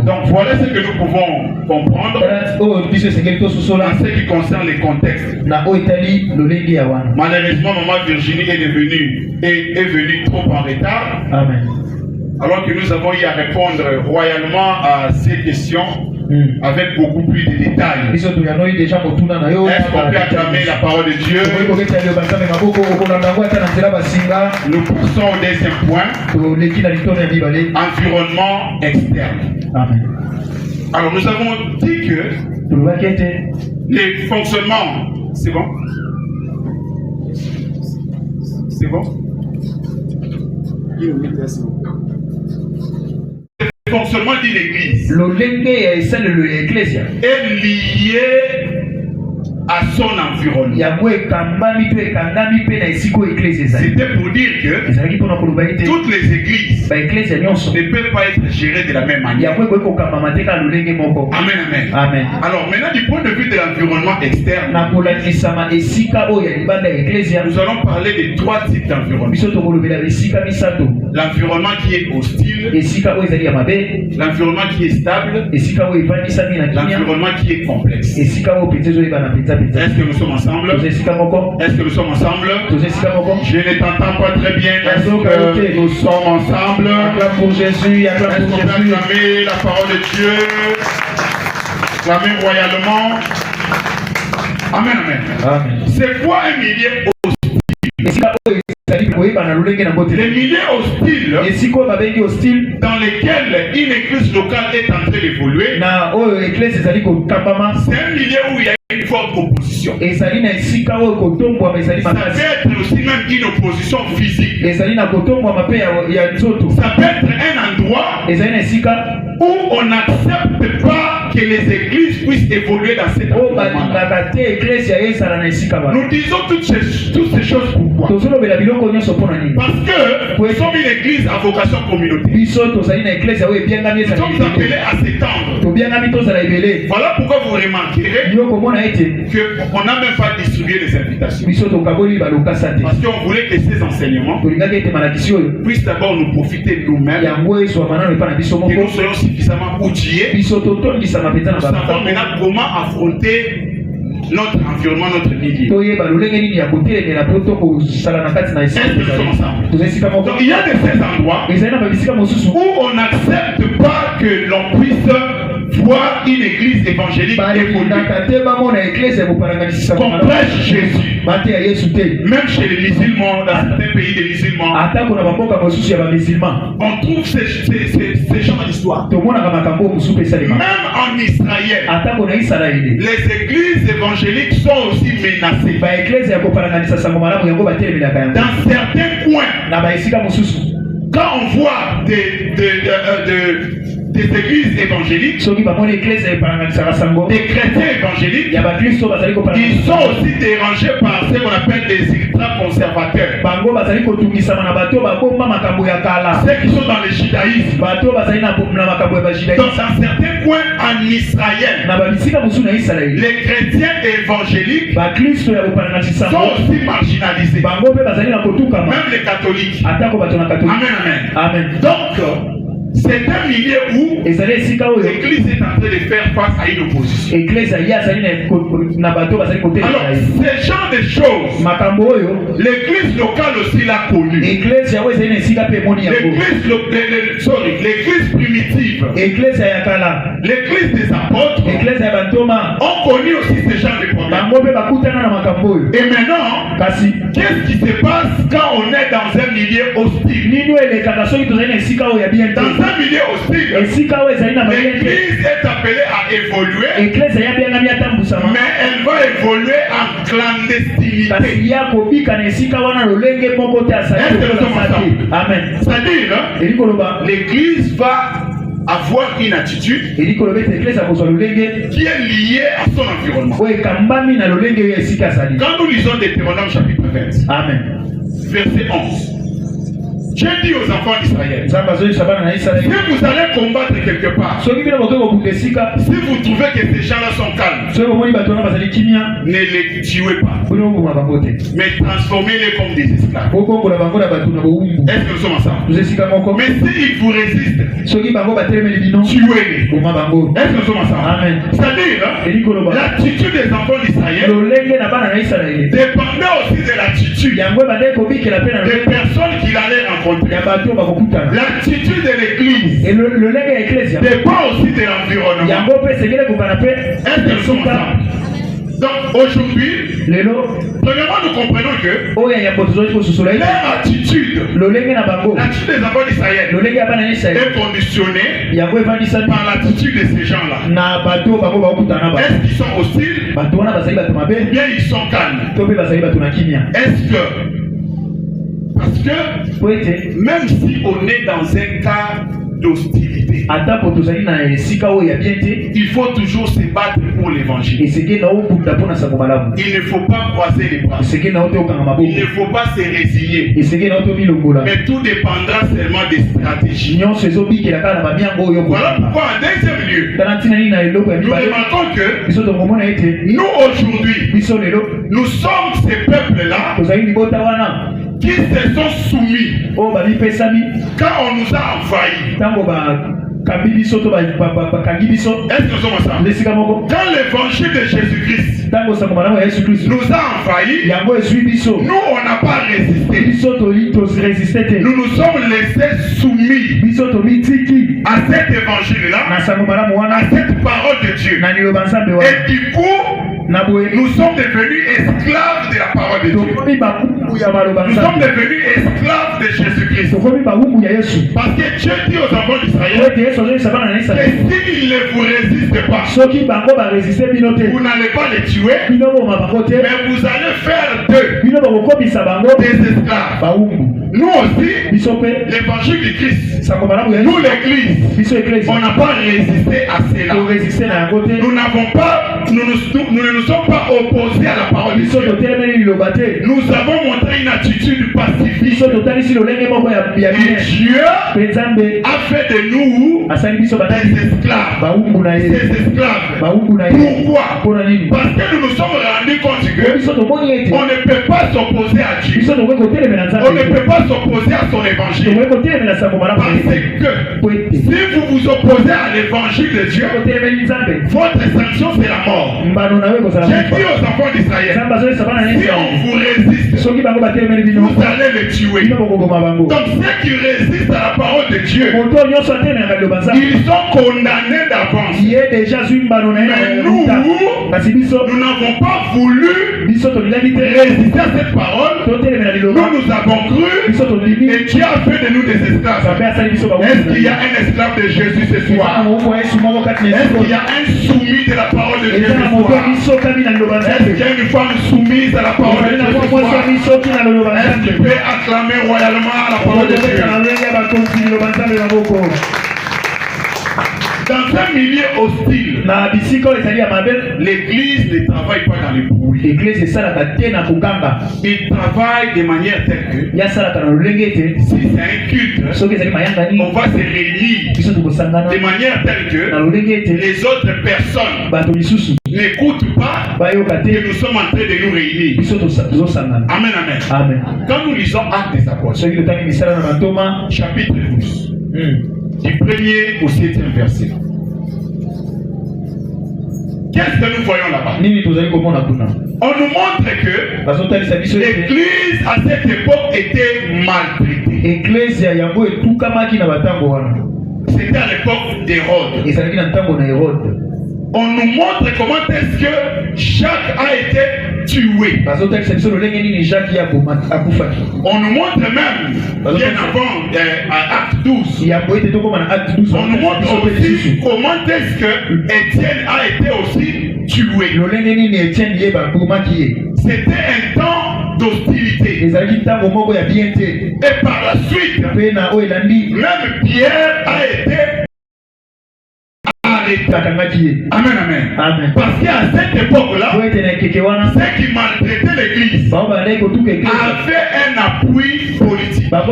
Donc voilà ce que nous pouvons comprendre en ce qui concerne les contextes. Malheureusement, maman Virginie est venue trop en retard. Amen. Alors que nous avons eu à répondre royalement à ces questions avec beaucoup plus de détails. Est-ce qu'on peut acclamer la parole de Dieu? Nous poussons au deuxième point, environnement externe. Amen. Alors nous avons dit que les fonctionnements, c'est bon? C'est bon? Le fonctionnement d'une église est lié à son environnement. C'était pour dire que toutes les églises ne peuvent pas être gérées de la même manière. Amen, amen. Amen. Alors maintenant, du point de vue de l'environnement externe, nous allons parler de 3 types d'environnement. L'environnement qui est hostile, l'environnement qui est stable, l'environnement qui est complexe. Est-ce que nous sommes ensemble? Est-ce que nous sommes ensemble? Je ne t'entends pas très bien. Est-ce que nous sommes ensemble? Acclame pour Jésus, acclame pour Est-ce qu'on peut Jésus. acclamer la parole de Dieu? Acclamer royalement. Amen, amen. Amen. C'est quoi un milieu hostile? Les milieux hostiles dans lesquels une église locale est en train d'évoluer, c'est un milieu où il y a une forte opposition. Ça peut être aussi même une opposition physique. Ça peut être un endroit où on n'accepte pas que les églises puissent évoluer dans cet environnement. Nous disons toutes ces choses pourquoi? Parce que nous sommes une église à vocation communautaire. Nous sommes appelés à s'étendre. Voilà pourquoi vous remarquerez qu'on n'a même pas distribué les invitations. Parce qu'on voulait que ces enseignements puissent d'abord nous profiter nous-mêmes, que nous soyons suffisamment outillés. Nous savons maintenant comment affronter notre environnement, notre milieu. Donc il y a de ces endroits où on n'accepte pas que l'on puisse voir une église évangélique évoluer. Qu'on prêche Jésus. Même chez les musulmans, dans certains pays des musulmans, on trouve ces genres d'histoires. Même en Israël, les églises évangéliques sont aussi menacées. Dans certains coins, quand on voit des églises évangéliques, des chrétiens évangéliques, ils sont aussi dérangés par ce qu'on appelle des ultra-conservateurs. Ceux qui sont dans le judaïsme. Donc dans certains coins en Israël, les chrétiens évangéliques sont aussi marginalisés. Même les catholiques. Amen, amen. Donc, c'est un milieu où l'Église est en train de faire face à une opposition. Alors, ce genre de choses, l'Église locale aussi l'a connu. L'Église primitive, l'Église des apôtres, ont connu aussi ce genre de problème. Et maintenant, qu'est-ce qui se passe quand on est dans un milieu hostile? Dans un milieu hostile, l'Église est appelée à évoluer, mais elle va évoluer en clandestinité. C'est-à-dire, l'Église va avoir une attitude qui est liée à son environnement. Quand nous lisons Deutéronome chapitre 20, verset 11, Dieu dit aux enfants d'Israël, si vous allez combattre quelque part, si vous trouvez que ces gens-là sont calmes, ne les tuez pas, mais transformez-les comme des esclaves. Est-ce que nous sommes ensemble? Mais s'ils vous résistent, tuez-les. Est-ce que nous sommes ensemble? C'est-à-dire, l'attitude des enfants d'Israël dépendait aussi de l'attitude des personnes qu'il allait rencontrer. L'attitude de l'Église dépend aussi de l'environnement. Est-ce que nous sommes ensemble? Donc aujourd'hui, premièrement, nous comprenons que leur attitude, l'attitude des enfants d'Israël est conditionnée par l'attitude de ces gens-là. Est-ce qu'ils sont hostiles? Bien, ils sont calmes. Est-ce que Parce que même si on est dans un cas d'hostilité, il faut toujours se battre pour l'évangile. Il ne faut pas croiser les bras. Il ne faut pas se résigner. Mais tout dépendra seulement des stratégies. Voilà pourquoi en deuxième lieu, nous remarquons que nous aujourd'hui, nous sommes ces peuples-là qui se sont soumis quand on nous a envahis. Est-ce que nous sommes ensemble? Quand l'évangile de Jésus-Christ nous a envahis, nous on n'a pas résisté. Nous nous sommes laissés soumis à cet évangile-là, à cette parole de Dieu. Et du coup, nous sommes devenus esclaves de la parole de Dieu. Nous sommes devenus esclaves de Jésus-Christ. Parce que Dieu dit aux enfants d'Israël que s'ils ne vous résistent pas, vous n'allez pas les tuer, mais vous allez faire d'eux des esclaves. Nous aussi, l'évangile du Christ, nous l'église, on n'a pas résisté à cela. Nous ne nous sommes pas opposés à la parole de Dieu. Nous avons montré une attitude pacifiste. Et Dieu a fait de nous des esclaves. Des esclaves. Pourquoi? Parce que nous nous sommes rendus compte qu'on ne peut pas s'opposer à Dieu. On ne peut pas s'opposer à son évangile. Parce que si vous vous opposez à l'évangile de Dieu, votre sanction c'est la mort. J'ai dit aux enfants d'Israël, si on vous résiste, vous allez les tuer. Donc ceux qui résistent à la parole de Dieu, ils sont condamnés d'avance. Mais nous n'avons pas voulu résister à cette parole. Nous avons cru et Dieu a fait de nous des esclaves. Est-ce qu'il y a un esclave de Jésus ce soir? Est-ce qu'il y a un soumis de la parole de Dieu ce soir? Est-ce qu'il y a une femme soumise à la parole de Dieu ce soir? Est-ce qu'il peut acclamer royalement la parole de Dieu? Dans un milieu hostile, l'église ne travaille pas dans le bruit. Il travaille de manière telle que si c'est un culte, on va se réunir de manière telle que les autres personnes n'écoutent pas que nous sommes en train de nous réunir. Amen, amen. Quand nous lisons Actes des Apôtres, chapitre 12, du 1er au 7e verset. Qu'est-ce que nous voyons là-bas? On nous montre que l'église à cette époque était maltraitée. C'était à l'époque d'Hérode. On nous montre comment est-ce que Jacques a été tué. On nous montre même, bien avant Acte 12, on nous montre aussi comment est-ce que Étienne a été aussi tué. C'était un temps d'hostilité. Et par la suite, même Pierre a été arrêté. Amen, amen. Parce qu'à cette époque-là, ceux qui maltraitaient l'église avaient un appui politique. Voilà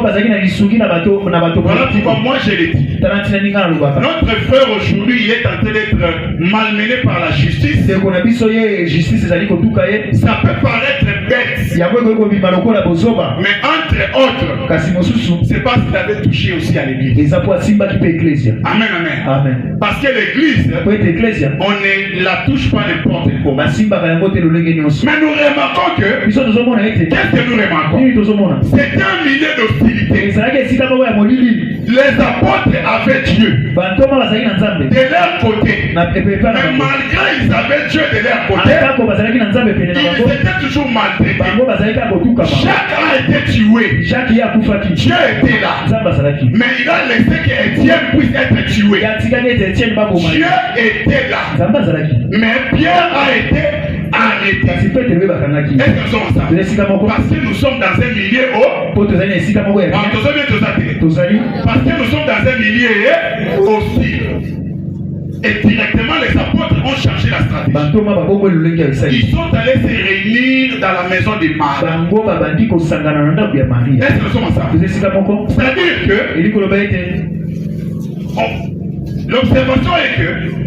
pourquoi moi je l'ai dit. Notre frère aujourd'hui, il est en train d'être malmené par la justice. Ça peut paraître bête. Mais entre autres, c'est parce qu'il avait touché aussi à l'église. Amen, amen. Parce que l'église, on ne la touche pas n'importe comment. Mais nous remarquons que, qu'est-ce que nous remarquons? C'est un milieu d'hostilité. Les apôtres avaient Dieu de leur côté. Mais malgré ils avaient Dieu de leur côté, ils étaient toujours maltraités. Jacques a été tué. Dieu était là. Mais il a laissé qu'Étienne puisse être tué. Dieu était là. Mais Pierre a été arrêtés. Est-ce que nous sommes ensemble? Parce que nous sommes dans un milieu parce que nous sommes dans un milieu hostile. Et directement, les apôtres ont changé la stratégie. Ils sont allés se réunir dans la maison de Marie. Est-ce que nous sommes ensemble? C'est-à-dire que l'observation est que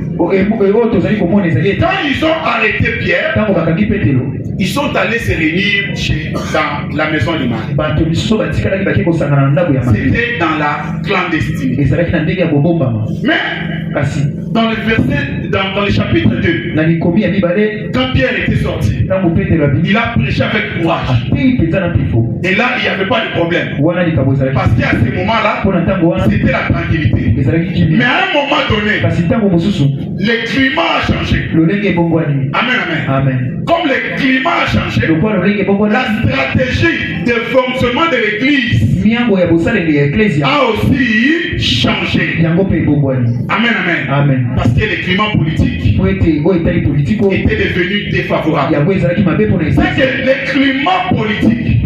quand ils ont arrêté Pierre, ils sont allés se réunir dans la maison de Marie. C'était dans la clandestine. Mais dans le verset, dans le chapitre 2, quand Pierre était sorti, il a prêché avec courage. Et là, il n'y avait pas de problème. Parce qu'à ce moment-là, c'était la tranquillité. Mais à un moment donné, le climat a changé. Amen, amen. Comme le climat a changé, la stratégie de fonctionnement de l'église a aussi changé. Amen, amen. Parce que le climat politique était devenu défavorable. C'est que le climat politique,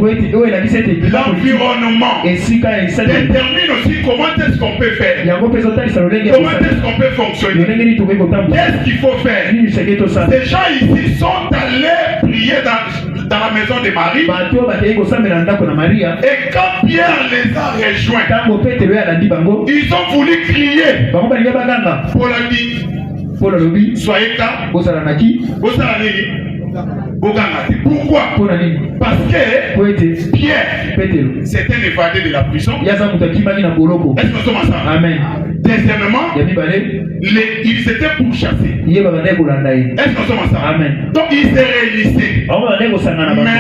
l'environnement détermine aussi comment est-ce qu'on peut faire. Comment est-ce qu'on peut fonctionner. Qu'est-ce qu'il faut faire? Ces gens ici sont allés prier dans la maison de Marie. Et quand Pierre les a rejoints, ils ont voulu crier. Paul a dit, soyez calme. Pourquoi? Parce que Pierre, c'est un évadé de la prison. Est-ce que nous sommes ensemble? Amen. Deuxièmement, ils étaient pourchassés. Est-ce que nous sommes ensemble? Amen. Donc ils se réunissaient. Mais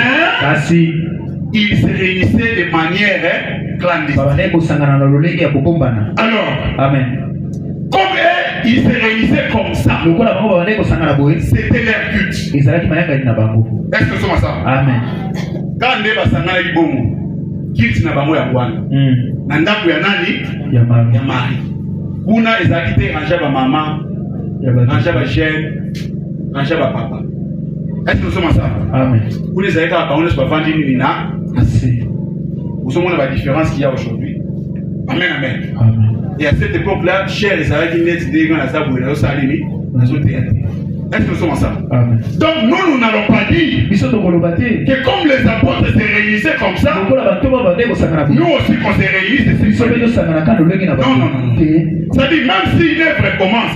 ils se réunissaient de manière clandestine. Alors, amen. Comme ils se réunissaient comme ça, c'était leur culte. Est-ce que nous sommes ensemble? Amen. Quand on est culte na bango ya Bwana. Na ndako ya nani? Ya Marie. Kuna ezalaki te ranger ba mama, ranger ba jeune, ranger ba papa. Est-ce que nous sommes ensemble? Amen. Kuna ezalaki ba on se bavandi nini na assez. Vous savez la différence qu'il y a aujourd'hui. Amen, amen. Amen. Et à cette époque-là, cher ezalaki net de gana sa bouela salini, na zo théâtre. Est-ce que nous sommes ensemble? Amen. Donc nous n'allons pas dire que comme les apôtres se réunissaient comme ça, nous aussi qu'on se réunisse. Non. C'est-à-dire même si une œuvre commence,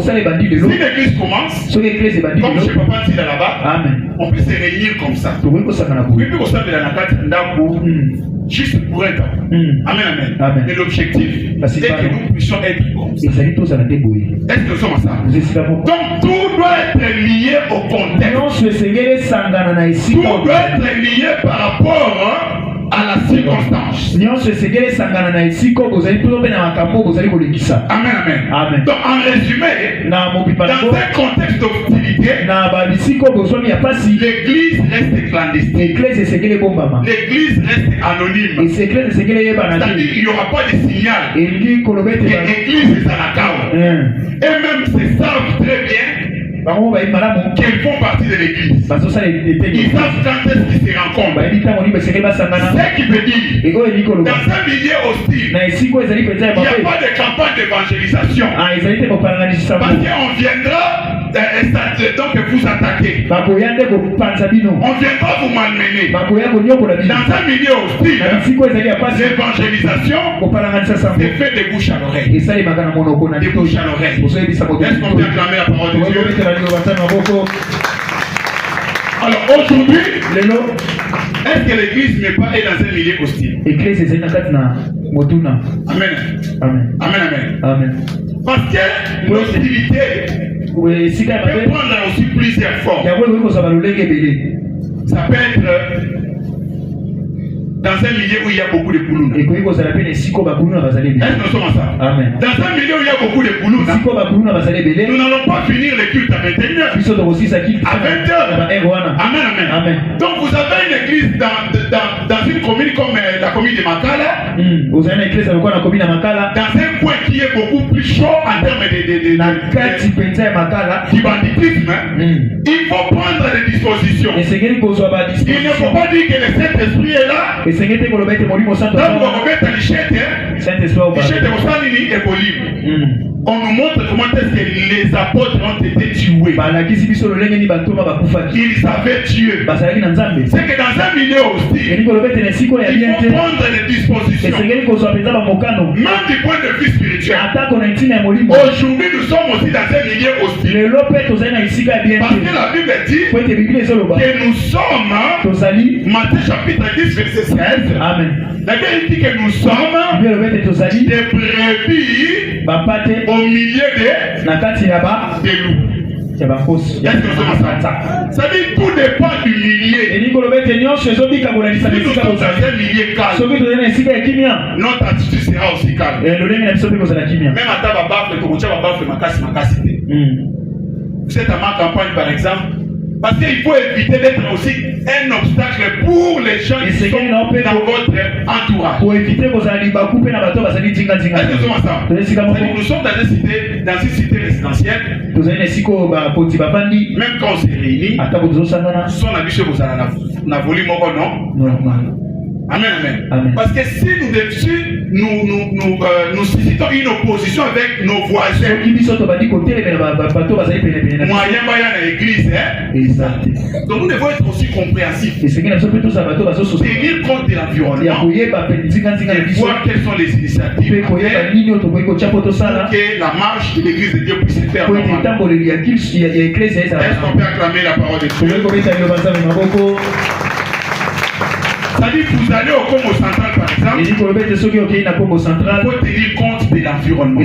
si l'église commence, comme chez Papa dit là-bas, on peut se réunir comme ça. Oui, puis on s'appelle la juste pour être. Amen. Et l'objectif, c'est que nous puissions être comme ça. Est-ce que nous sommes ensemble? Donc tout doit être lié au contexte. Tout doit être lié par rapport à la circonstance. Amen. Donc en résumé, dans un contexte d'hostilité, l'église reste clandestine. L'église reste anonyme. C'est-à-dire qu'il n'y aura pas de signal. Et l'église est à la cave. Et même se savent très bien qu'elles font partie de l'église. Ils savent quand est-ce qu'ils se rencontrent. Ce qui veut dire, dans un milieu hostile, il n'y a pas de campagne d'évangélisation. Parce qu'on viendra donc vous attaquer. On viendra vous malmener. Dans un milieu hostile, l'évangélisation c'est fait de bouche à l'oreille. De bouche à l'oreille. Est-ce qu'on peut acclamer la parole de Dieu? Alors aujourd'hui, est-ce que l'église n'est pas dans un milieu hostile? Amen. Parce que l'hostilité peut prendre aussi plusieurs formes. Ça peut être dans un milieu où il y a beaucoup de poulouna. Est-ce que nous sommes ensemble? Dans un milieu où il y a beaucoup de poulouna, nous n'allons pas finir le culte à 21h. Amen. Amen. Donc vous avez une église dans une commune comme la commune de Makala. Vous avez une église dans la commune de Makala. Dans un coin qui est beaucoup plus chaud en termes de banditisme. Il faut prendre des dispositions. Il ne faut pas dire que le Saint-Esprit est là. Donc vous remettez à l'Ichette. On nous montre comment est-ce que les apôtres ont été tués. Ils avaient Dieu. C'est que dans un milieu hostile, il faut prendre des dispositions. Même du point de vue spirituel. Aujourd'hui, nous sommes aussi dans un milieu hostile. Parce que la Bible dit que nous sommes, Matthieu chapitre 10, verset 16. La Bible dit que nous sommes des brebis au milieu des loups. Est-ce que nous sommes ça? Ça dit tout dépend du milieu. Si nous sommes dans un milieu calme, notre attitude sera aussi calme. Même à ta bafle, tu vas bafle makasi. Vous êtes à ma campagne par exemple. Parce qu'il faut éviter d'être aussi un obstacle pour les gens qui sont dans votre entourage. Pour éviter que vous allez couper dans bateau, parce que nous sommes dans une cité résidentielle. Même quand on se réunit, son habitude vous avez volume non. Amen. Parce que si nous suscitons une opposition avec nos voisins, moyen dans l'église, donc nous devons être aussi compréhensifs. Tenir compte de l'environnement et voir quelles sont les initiatives pour que la marche de l'église de Dieu puisse se faire. Est-ce qu'on peut acclamer la parole de Dieu? C'est-à-dire que vous allez au Congo central par exemple, il faut tenir compte de l'environnement.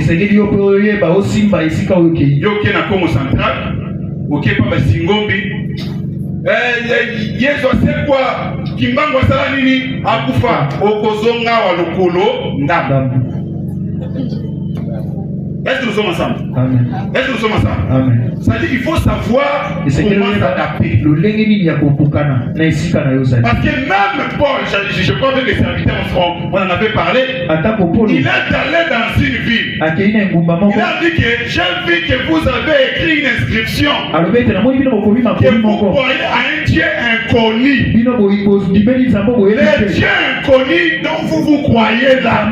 Yoke na Congo central, ok papa Singombi, yezo c'est quoi? Kimbango sala nini? Akufa okozonga wa lokolo ndamba. Est-ce que nous sommes ensemble? Amen. Est-ce que nous sommes ensemble? Amen. C'est-à-dire qu'il faut savoir comment s'adapter. Parce que même Paul, je crois que les serviteurs, on en avait parlé, il est allé dans une ville. Il a dit que j'ai vu que vous avez écrit une inscription que vous croyez à un Dieu inconnu. Le Dieu inconnu dont vous croyez là.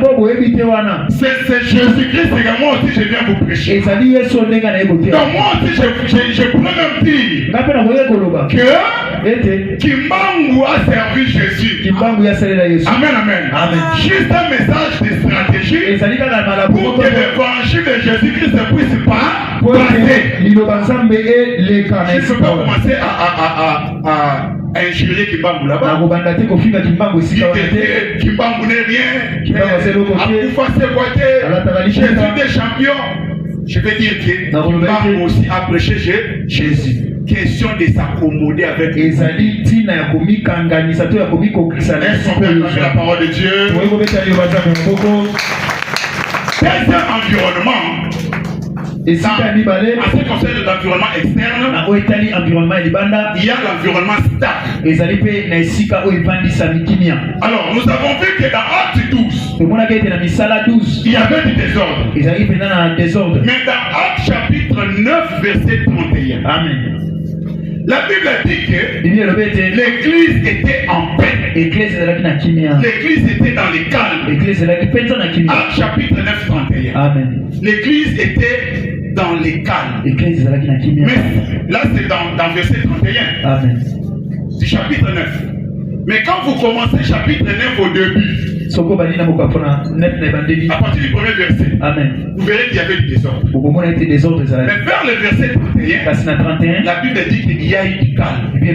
C'est Jésus-Christ également aussi. Je viens vous prêcher. Donc moi aussi je pourrais même dire que Kimbangu a servi Jésus. Amen. Juste un message de stratégie pour que l'évangile de Jésus-Christ ne puisse pas passer. Je ne peux pas commencer à injurer Kimbangu là-bas. Kimbangu n'est rien. Akufa c'est boité. Jésus des champions. Je veux dire que Kimbangu aussi a prêché Jésus. Question de s'accommoder avec Est-ce qu'on peut acclamer la parole de Dieu? Deuxième environnement. En ce qui concerne l'environnement externe, il y a l'environnement stable. Alors, nous avons vu que dans Acte 12, il y avait du désordre. Mais dans Acte chapitre 9, verset 31, Amen. La Bible dit que l'église était en paix. L'église était dans le calme. Acte chapitre 9, 31. Amen. L'église était dans les calmes. Mais là c'est dans verset 31. Amen. Du chapitre 9. Mais quand vous commencez chapitre 9 au début, à partir du premier verset, Amen. Vous verrez qu'il y avait du désordre. Mais vers le verset 31, la Bible dit qu'il y a eu du calme. C'est qu'à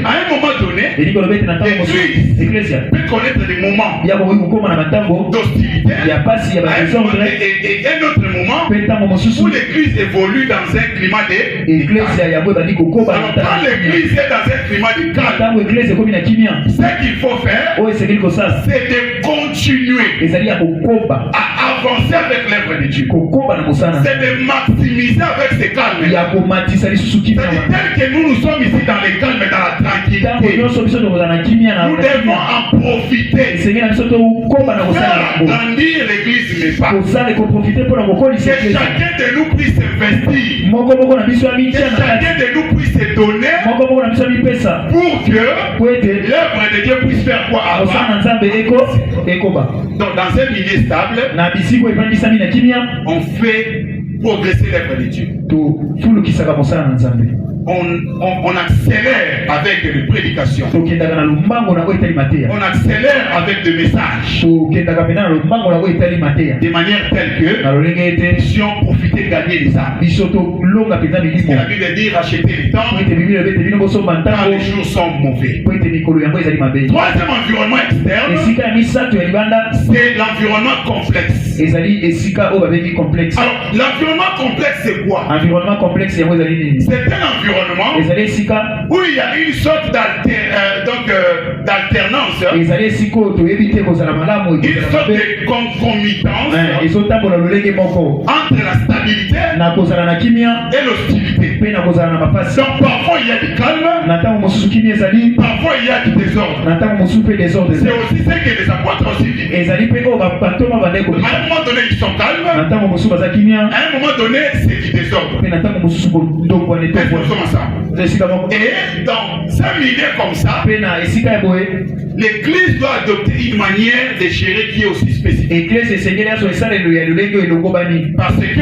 un moment donné, l'Église peut connaître des moments d'hostilité et un autre moment où l'Église évolue dans un climat de calme. Alors quand l'Église est dans un climat de calme, ce qu'il faut faire, c'est de continuer à d'avancer avec l'œuvre de Dieu. C'est de maximiser avec ce calme. C'est-à-dire tel que nous sommes ici dans le calme, dans la tranquillité. Nous devons en profiter. Faire agrandir l'église, mais pas. Que chacun de nous puisse s'investir. Que chacun de nous puisse se donner pour que l'œuvre de Dieu puisse faire quoi avant. Donc dans un milieu stable, on fait progresser l'œuvre de Dieu. On accélère avec des prédications. On accélère avec des messages. De manière telle que nous puissions profiter de gagner les âmes. La Bible dit racheter le temps quand les jours sont mauvais. Troisième environnement externe, c'est l'environnement complexe. Alors, l'environnement complexe, c'est quoi? C'est un environnement où il y a une sorte d'alternance, une sorte de concomitance entre la stabilité et l'hostilité. Donc parfois il y a du calme, parfois il y a du désordre. C'est aussi ce que les apôtres aussi vivent. À un moment donné ils sont calmes, à un moment donné c'est du désordre. Et dans un milieu comme ça, l'église doit adopter une manière de gérer qui est aussi spécifique. Parce que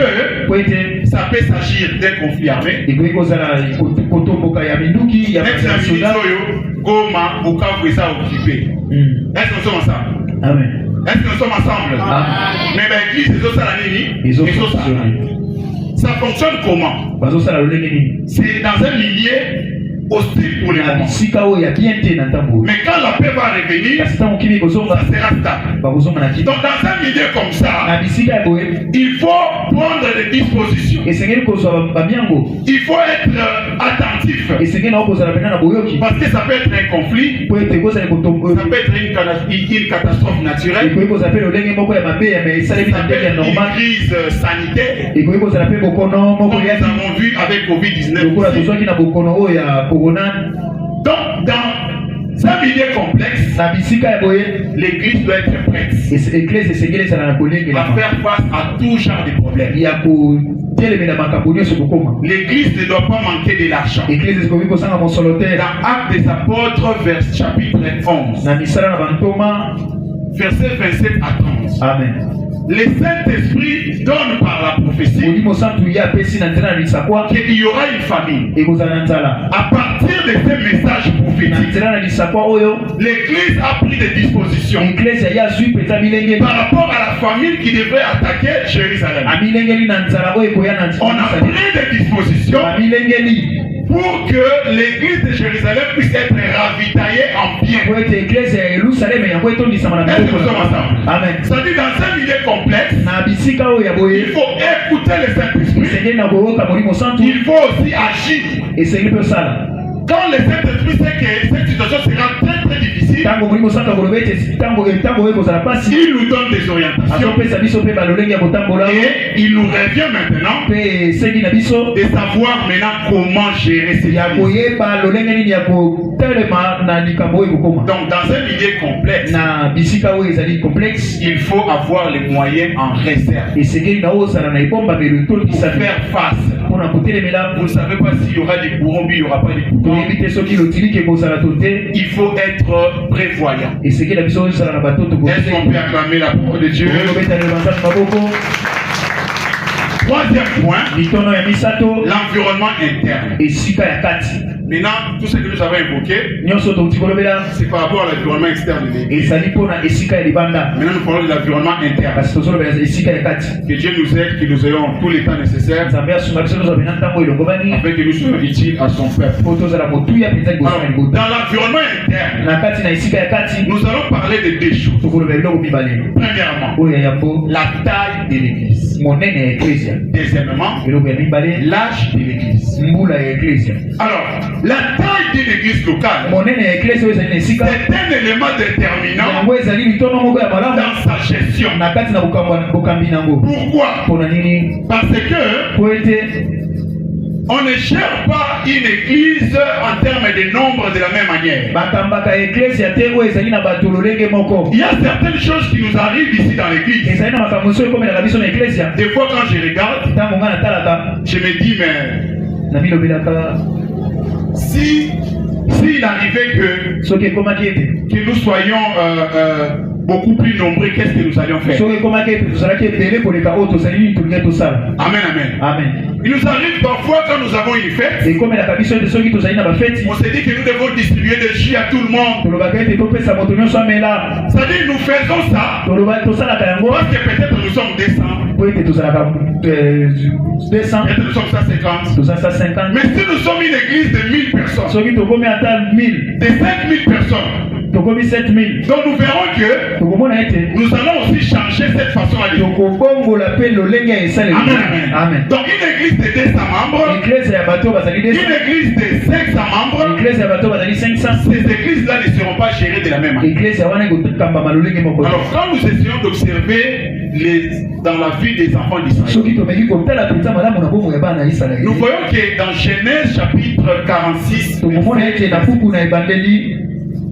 ça peut s'agir d'un conflit armé. Goma, Bukavu est occupé. Est-ce que nous sommes ensemble? Amen. Est-ce que nous sommes ensemble? Mais l'église, ça fonctionne comment? C'est dans un milieu hostile pour les moments. Mais quand la paix va revenir, ça sera stable. Donc dans un milieu comme ça, il faut prendre des dispositions. Il faut être attentif. Parce que ça peut être un conflit, ça peut être une catastrophe naturelle, ça peut être une crise sanitaire, comme nous avons vu avec Covid-19. Donc, dans un milieu complexe, l'église doit être prête à faire face à tout genre de problèmes. L'église ne doit pas manquer de l'argent. Dans Actes des Apôtres, chapitre 11, verset 27 à 30. Amen. Le Saint-Esprit donne par la prophétie qu'il y aura une famine. À partir de ces messages prophétiques, l'église a pris des dispositions par rapport à la famine qui devrait attaquer Jérusalem. On a pris des dispositions pour que l'église de Jérusalem puisse être ravitaillée en biens. Amen. C'est-à-dire dans un milieu complexe, il faut écouter le Saint-Esprit. Il faut aussi agir. Quand le Saint-Esprit sait que cette situation sera très très difficile, il nous donne des orientations. Et il nous revient maintenant de savoir maintenant comment gérer ces choses. Donc dans un milieu complexe, il faut avoir les moyens en réserve pour faire face. Vous ne savez pas s'il y aura des courants, il n'y aura pas des courants. Il faut être prévoyant. Est-ce qu'on peut acclamer la parole de Dieu? Troisième point, l'environnement interne. Maintenant, tout ce que nous avons évoqué, c'est par rapport à l'environnement externe de l'église. Maintenant, nous parlons de l'environnement interne. Que Dieu nous aide, que nous ayons tous les temps nécessaires afin que nous soyons utiles à son peuple. Alors, dans l'environnement interne, nous allons parler de deux choses. Premièrement, la taille de l'église. Deuxièmement, l'âge de l'église. Alors, La taille d'une église locale, c'est un élément déterminant dans sa gestion. Pourquoi? Parce que on ne gère pas une église en termes de nombre de la même manière. Il y a certaines choses qui nous arrivent ici dans l'église. Des fois quand je regarde, je me dis mais s'il arrivait que nous soyons beaucoup plus nombreux, qu'est-ce que nous allions faire? Amen, amen. Amen. Il nous arrive parfois quand nous avons une fête, on se dit que nous devons distribuer des jus à tout le monde. C'est-à-dire nous faisons ça parce que peut-être nous sommes 200. Peut-être nous sommes 150. Mais si nous sommes une église de 1000 personnes, de 5000 personnes, donc nous verrons que nous allons aussi changer cette façon à vivre. Amen. Donc une église de 200 membres, une église de 500 membres, ces églises-là ne seront pas gérées de la même manière. Alors quand nous essayons d'observer dans la vie des enfants d'Israël, nous voyons que dans Genèse chapitre 46,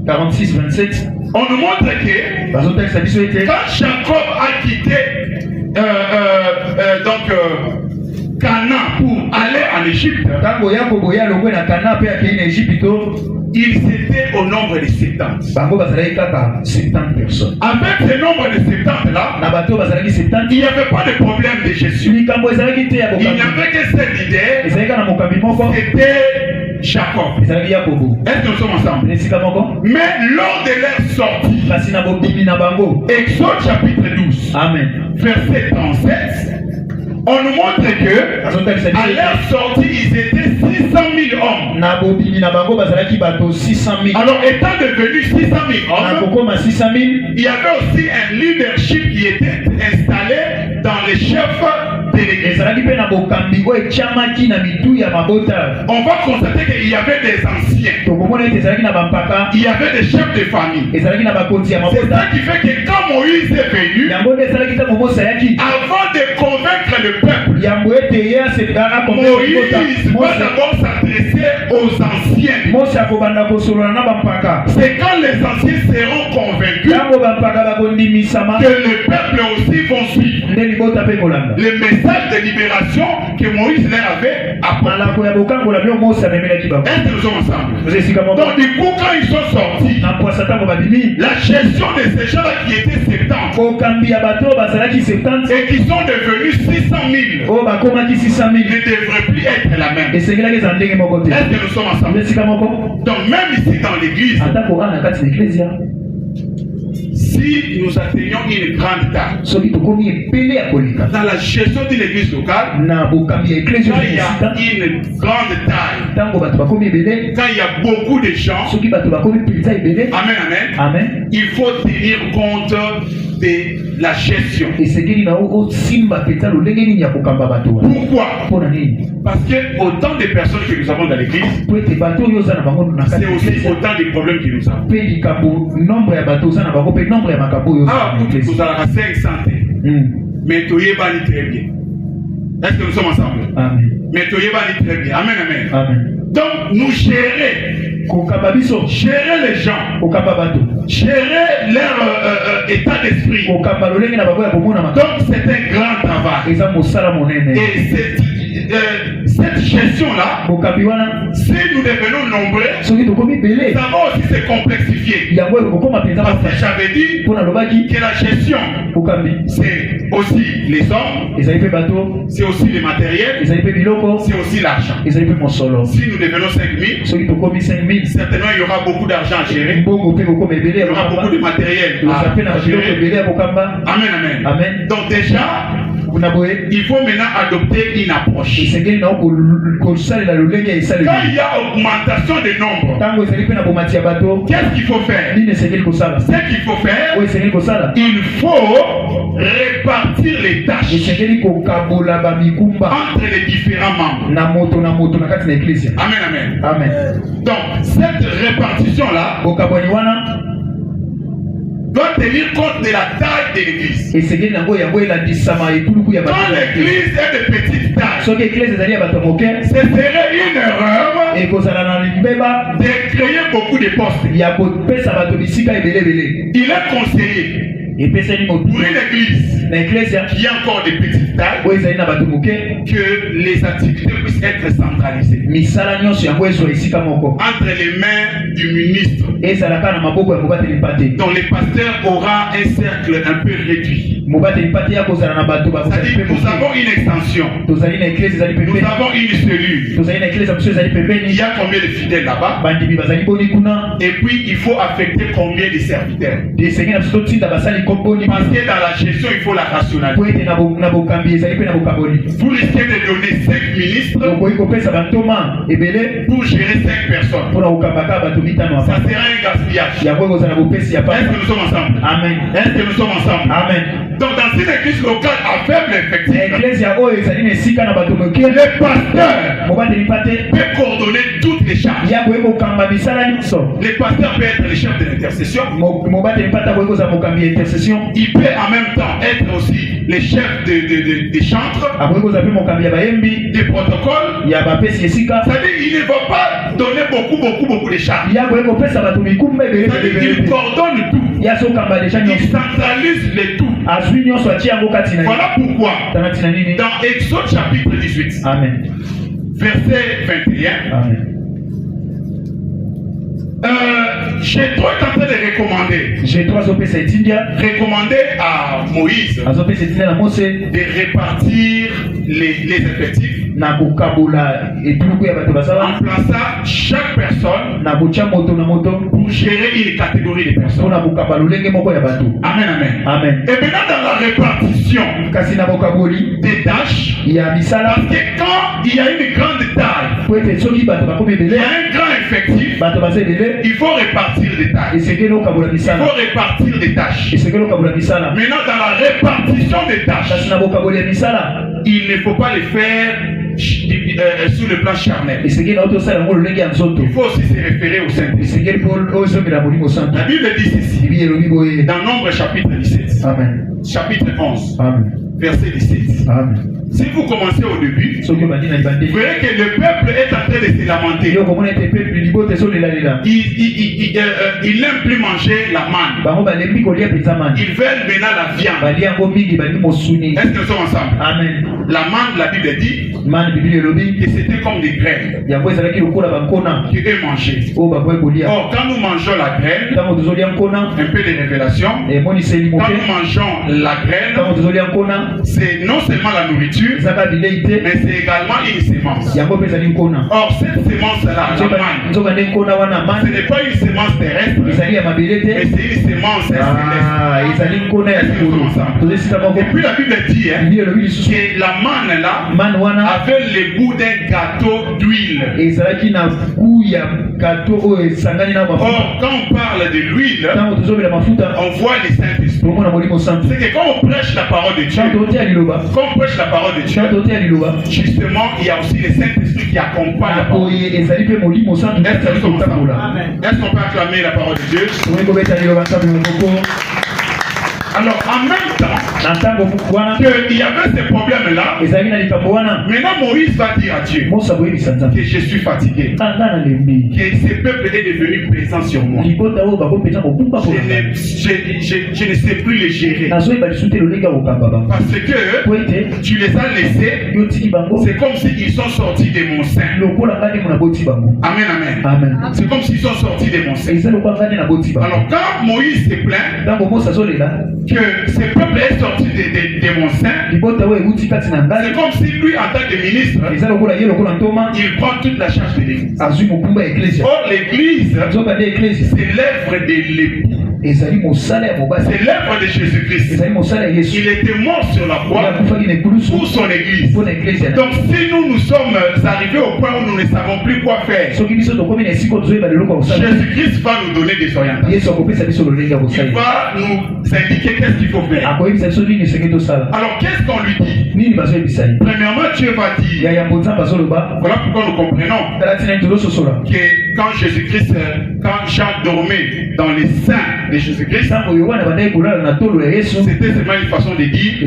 46-27, on nous montre que quand Jacob a quitté Canaan pour aller en Égypte, ils étaient au nombre de 70. Avec ce nombre de 70 là, il n'y avait pas de problème de gestion. Il n'y avait que cette idée, c'était Jacob. Est-ce que nous sommes ensemble? Mais lors de leur sortie, Exode chapitre 12, Amen. verset 37, on nous montre que à leur sortie, ils étaient 600 000 hommes. Alors, étant devenus 600 000 hommes, il y avait aussi un leadership qui était installé dans les chefs de l'église. On va constater qu'il y avait des anciens. Il y avait des chefs de famille. C'est ça qui fait que quand Moïse est venu, avant de convaincre le peuple, Moïse va d'abord s'adresser aux anciens. C'est quand les anciens seront convaincus que le peuple aussi vont suivre le message de libération que Moïse leur avait apporté. Est-ce que nous sommes ensemble? Donc du coup, quand ils sont sortis, la gestion de ces gens-là qui étaient 70 et qui sont devenus 600 000 ne devrait plus être la même. Est-ce que nous sommes ensemble? Donc même ici dans l'église, si nous atteignons une grande taille dans la gestion de l'église locale, quand il y a une grande taille, quand il y a beaucoup de gens, amen, il faut tenir compte de la gestion. Pourquoi? Parce que autant de personnes que nous avons dans l'église, c'est aussi autant de problèmes que nous avons. Ah, vous avez 500. Mais tu es banni très bien. Est-ce que nous sommes ensemble? Amen. Mais tu es banni très bien. Amen, amen. Amen. Donc, nous gérer les gens, gérer leur état d'esprit. Donc, c'est un grand travail. Et cette gestion-là, si nous devenons nombreux, ça va aussi se complexifier. Parce que j'avais dit que la gestion, c'est aussi les hommes, c'est aussi les matériels, c'est aussi l'argent. Si nous devenons 5000, certainement il y aura beaucoup d'argent à gérer, il y aura beaucoup de matériel à gérer. Amen, amen. Donc déjà, il faut maintenant adopter une approche. Quand il y a augmentation de nombre, qu'est-ce qu'il faut faire? Ce qu'il faut faire, il faut répartir les tâches entre les différents membres. Amen, amen. Amen. Donc, cette répartition-là doit tenir compte de la taille de l'église. Quand l'église est de petite taille, ce serait une erreur de créer beaucoup de postes. Il est conseillé pour une église qui a encore de petites tailles que les activités puissent être centralisées entre les mains du ministre. Donc le pasteur aura un cercle un peu réduit. C'est-à-dire nous avons une extension, nous avons une cellule. Il y a combien de fidèles là-bas? Et puis il faut affecter combien de serviteurs? Parce que dans la gestion, il faut la rationaliser. Vous risquez de donner 5 ministres pour gérer 5 personnes. Ça sera un gaspillage. Est-ce que nous sommes ensemble? Amen. Est-ce que nous sommes ensemble? Amen. Donc dans une église locale à faible effectif, le pasteur peut coordonner toutes les charges. Le pasteur peut être le chef de l'intercession. Il peut en même temps être aussi le chef des chantres, des protocoles. C'est-à-dire qu'il ne va pas donner beaucoup de charges. C'est-à-dire qu'il coordonne tout. Il centralise le tout. Voilà pourquoi dans Exode chapitre 18, Amen. verset 21, Amen. Jétro est en train de recommander à Moïse de répartir les effectifs en plaçant chaque personne pour gérer une catégorie de personnes. Amen, amen. Amen. Et maintenant dans la répartition des tâches, parce que quand il y a une grande taille, il y a un grand effectif, il faut répartir des tâches. Il faut répartir des tâches. Maintenant dans la répartition des tâches, il ne faut pas les faire sur le plan charnel. Il faut aussi se référer au Saint-Esprit. La Bible dit ceci dans Nombre chapitre 17, Amen. chapitre 11, Amen. verset 17. Amen. Si vous commencez au début, vous verrez que le peuple est en train de se lamenter. Il n'aime plus manger la manne. Ils veulent maintenant la viande. Est-ce que nous sommes ensemble? Amen. La manne, la Bible dit que c'était comme des graines que eux mangeaient. Or, quand nous mangeons la graine, un peu de révélation, quand nous mangeons la graine, c'est non seulement la nourriture, mais c'est également une semence. Or, cette semence-là, la manne, ce n'est pas une semence terrestre, mais c'est une semence céleste. Et puis la Bible dit que la manne là avait le goût d'un gâteau d'huile. Or, quand on parle de l'huile, on voit les Saint-Esprit. C'est que quand on prêche la parole de Dieu, justement, il y a aussi les Saint-Esprit qui accompagnent la parole. Est-ce qu'on peut acclamer la parole de Dieu? Alors, en même temps qu'il y avait ce problème-là, maintenant Moïse va dire à Dieu que je suis fatigué, que ce peuple est devenu présent sur moi. Je ne sais plus les gérer. Parce que tu les as laissés, c'est comme s'ils sont sortis de mon sein. Amen, amen. C'est comme s'ils sont sortis de mon sein. Alors, quand Moïse se plaint que ce peuple est sorti de mon sein, c'est comme si lui, en tant que ministre, il prend toute la charge de l'église. Or, l'église, c'est l'œuvre de l'époux. C'est l'œuvre de Jésus-Christ. Il était mort sur la croix pour son église. Donc si nous sommes arrivés au point où nous ne savons plus quoi faire, Jésus-Christ va nous donner des orientations. Il va nous indiquer qu'est-ce qu'il faut faire. Alors qu'est-ce qu'on lui dit? Premièrement, Dieu va dire, voilà pourquoi nous comprenons que quand Jésus-Christ, quand Jean dormait dans les seins de Jésus-Christ, c'était seulement une façon de dire que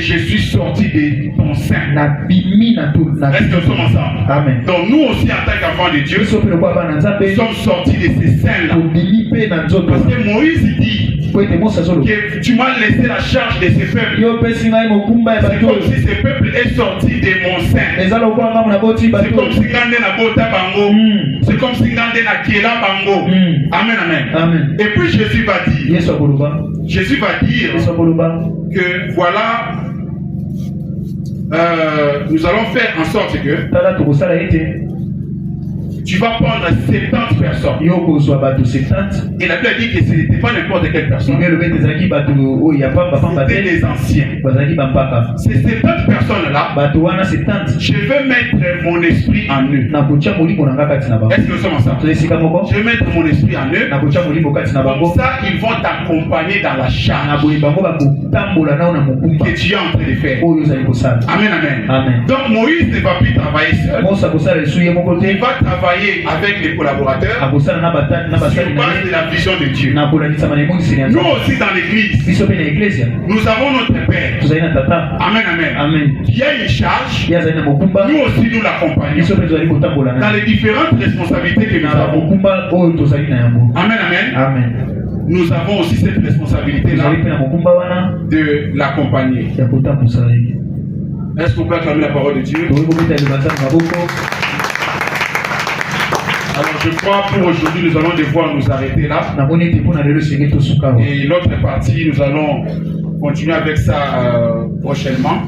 je suis sorti de ton sein. Est-ce que nous sommes ensemble? Amen. Donc nous aussi en tant qu'enfants de Dieu, nous sommes sortis de ces seins-là. Parce que Moïse dit que tu m'as laissé la charge de ces peuples. C'est comme si ces peuples est sorti de mon sein. C'est comme si Gandé n'a bota bango. C'est comme si Gandé n'a kiela bango. Amen, amen. Et puis Jésus va dire que voilà, nous allons faire en sorte que tu vas prendre 70 personnes. Et la Bible dit que ce n'était pas n'importe quelle personne. C'était des anciens. Ces 70 personnes-là, je vais mettre mon esprit en eux. Est-ce que nous sommes ensemble? Je vais mettre mon esprit en eux. Comme ça, ils vont t'accompagner dans la charge que tu es en train de faire. Amen, amen. Donc Moïse ne va plus travailler seul. Il va travailler avec les collaborateurs sur base de la vision de Dieu. Nous aussi dans l'église, nous avons notre Père. Amen, amen. Qui a une charge, nous aussi nous l'accompagnons dans les différentes responsabilités que nous avons. Amen, amen. Nous avons aussi cette responsabilité-là de l'accompagner. Est-ce qu'on peut acclamer la parole de Dieu? Alors je crois pour aujourd'hui nous allons devoir nous arrêter là. Et l'autre partie nous allons continuer avec ça prochainement.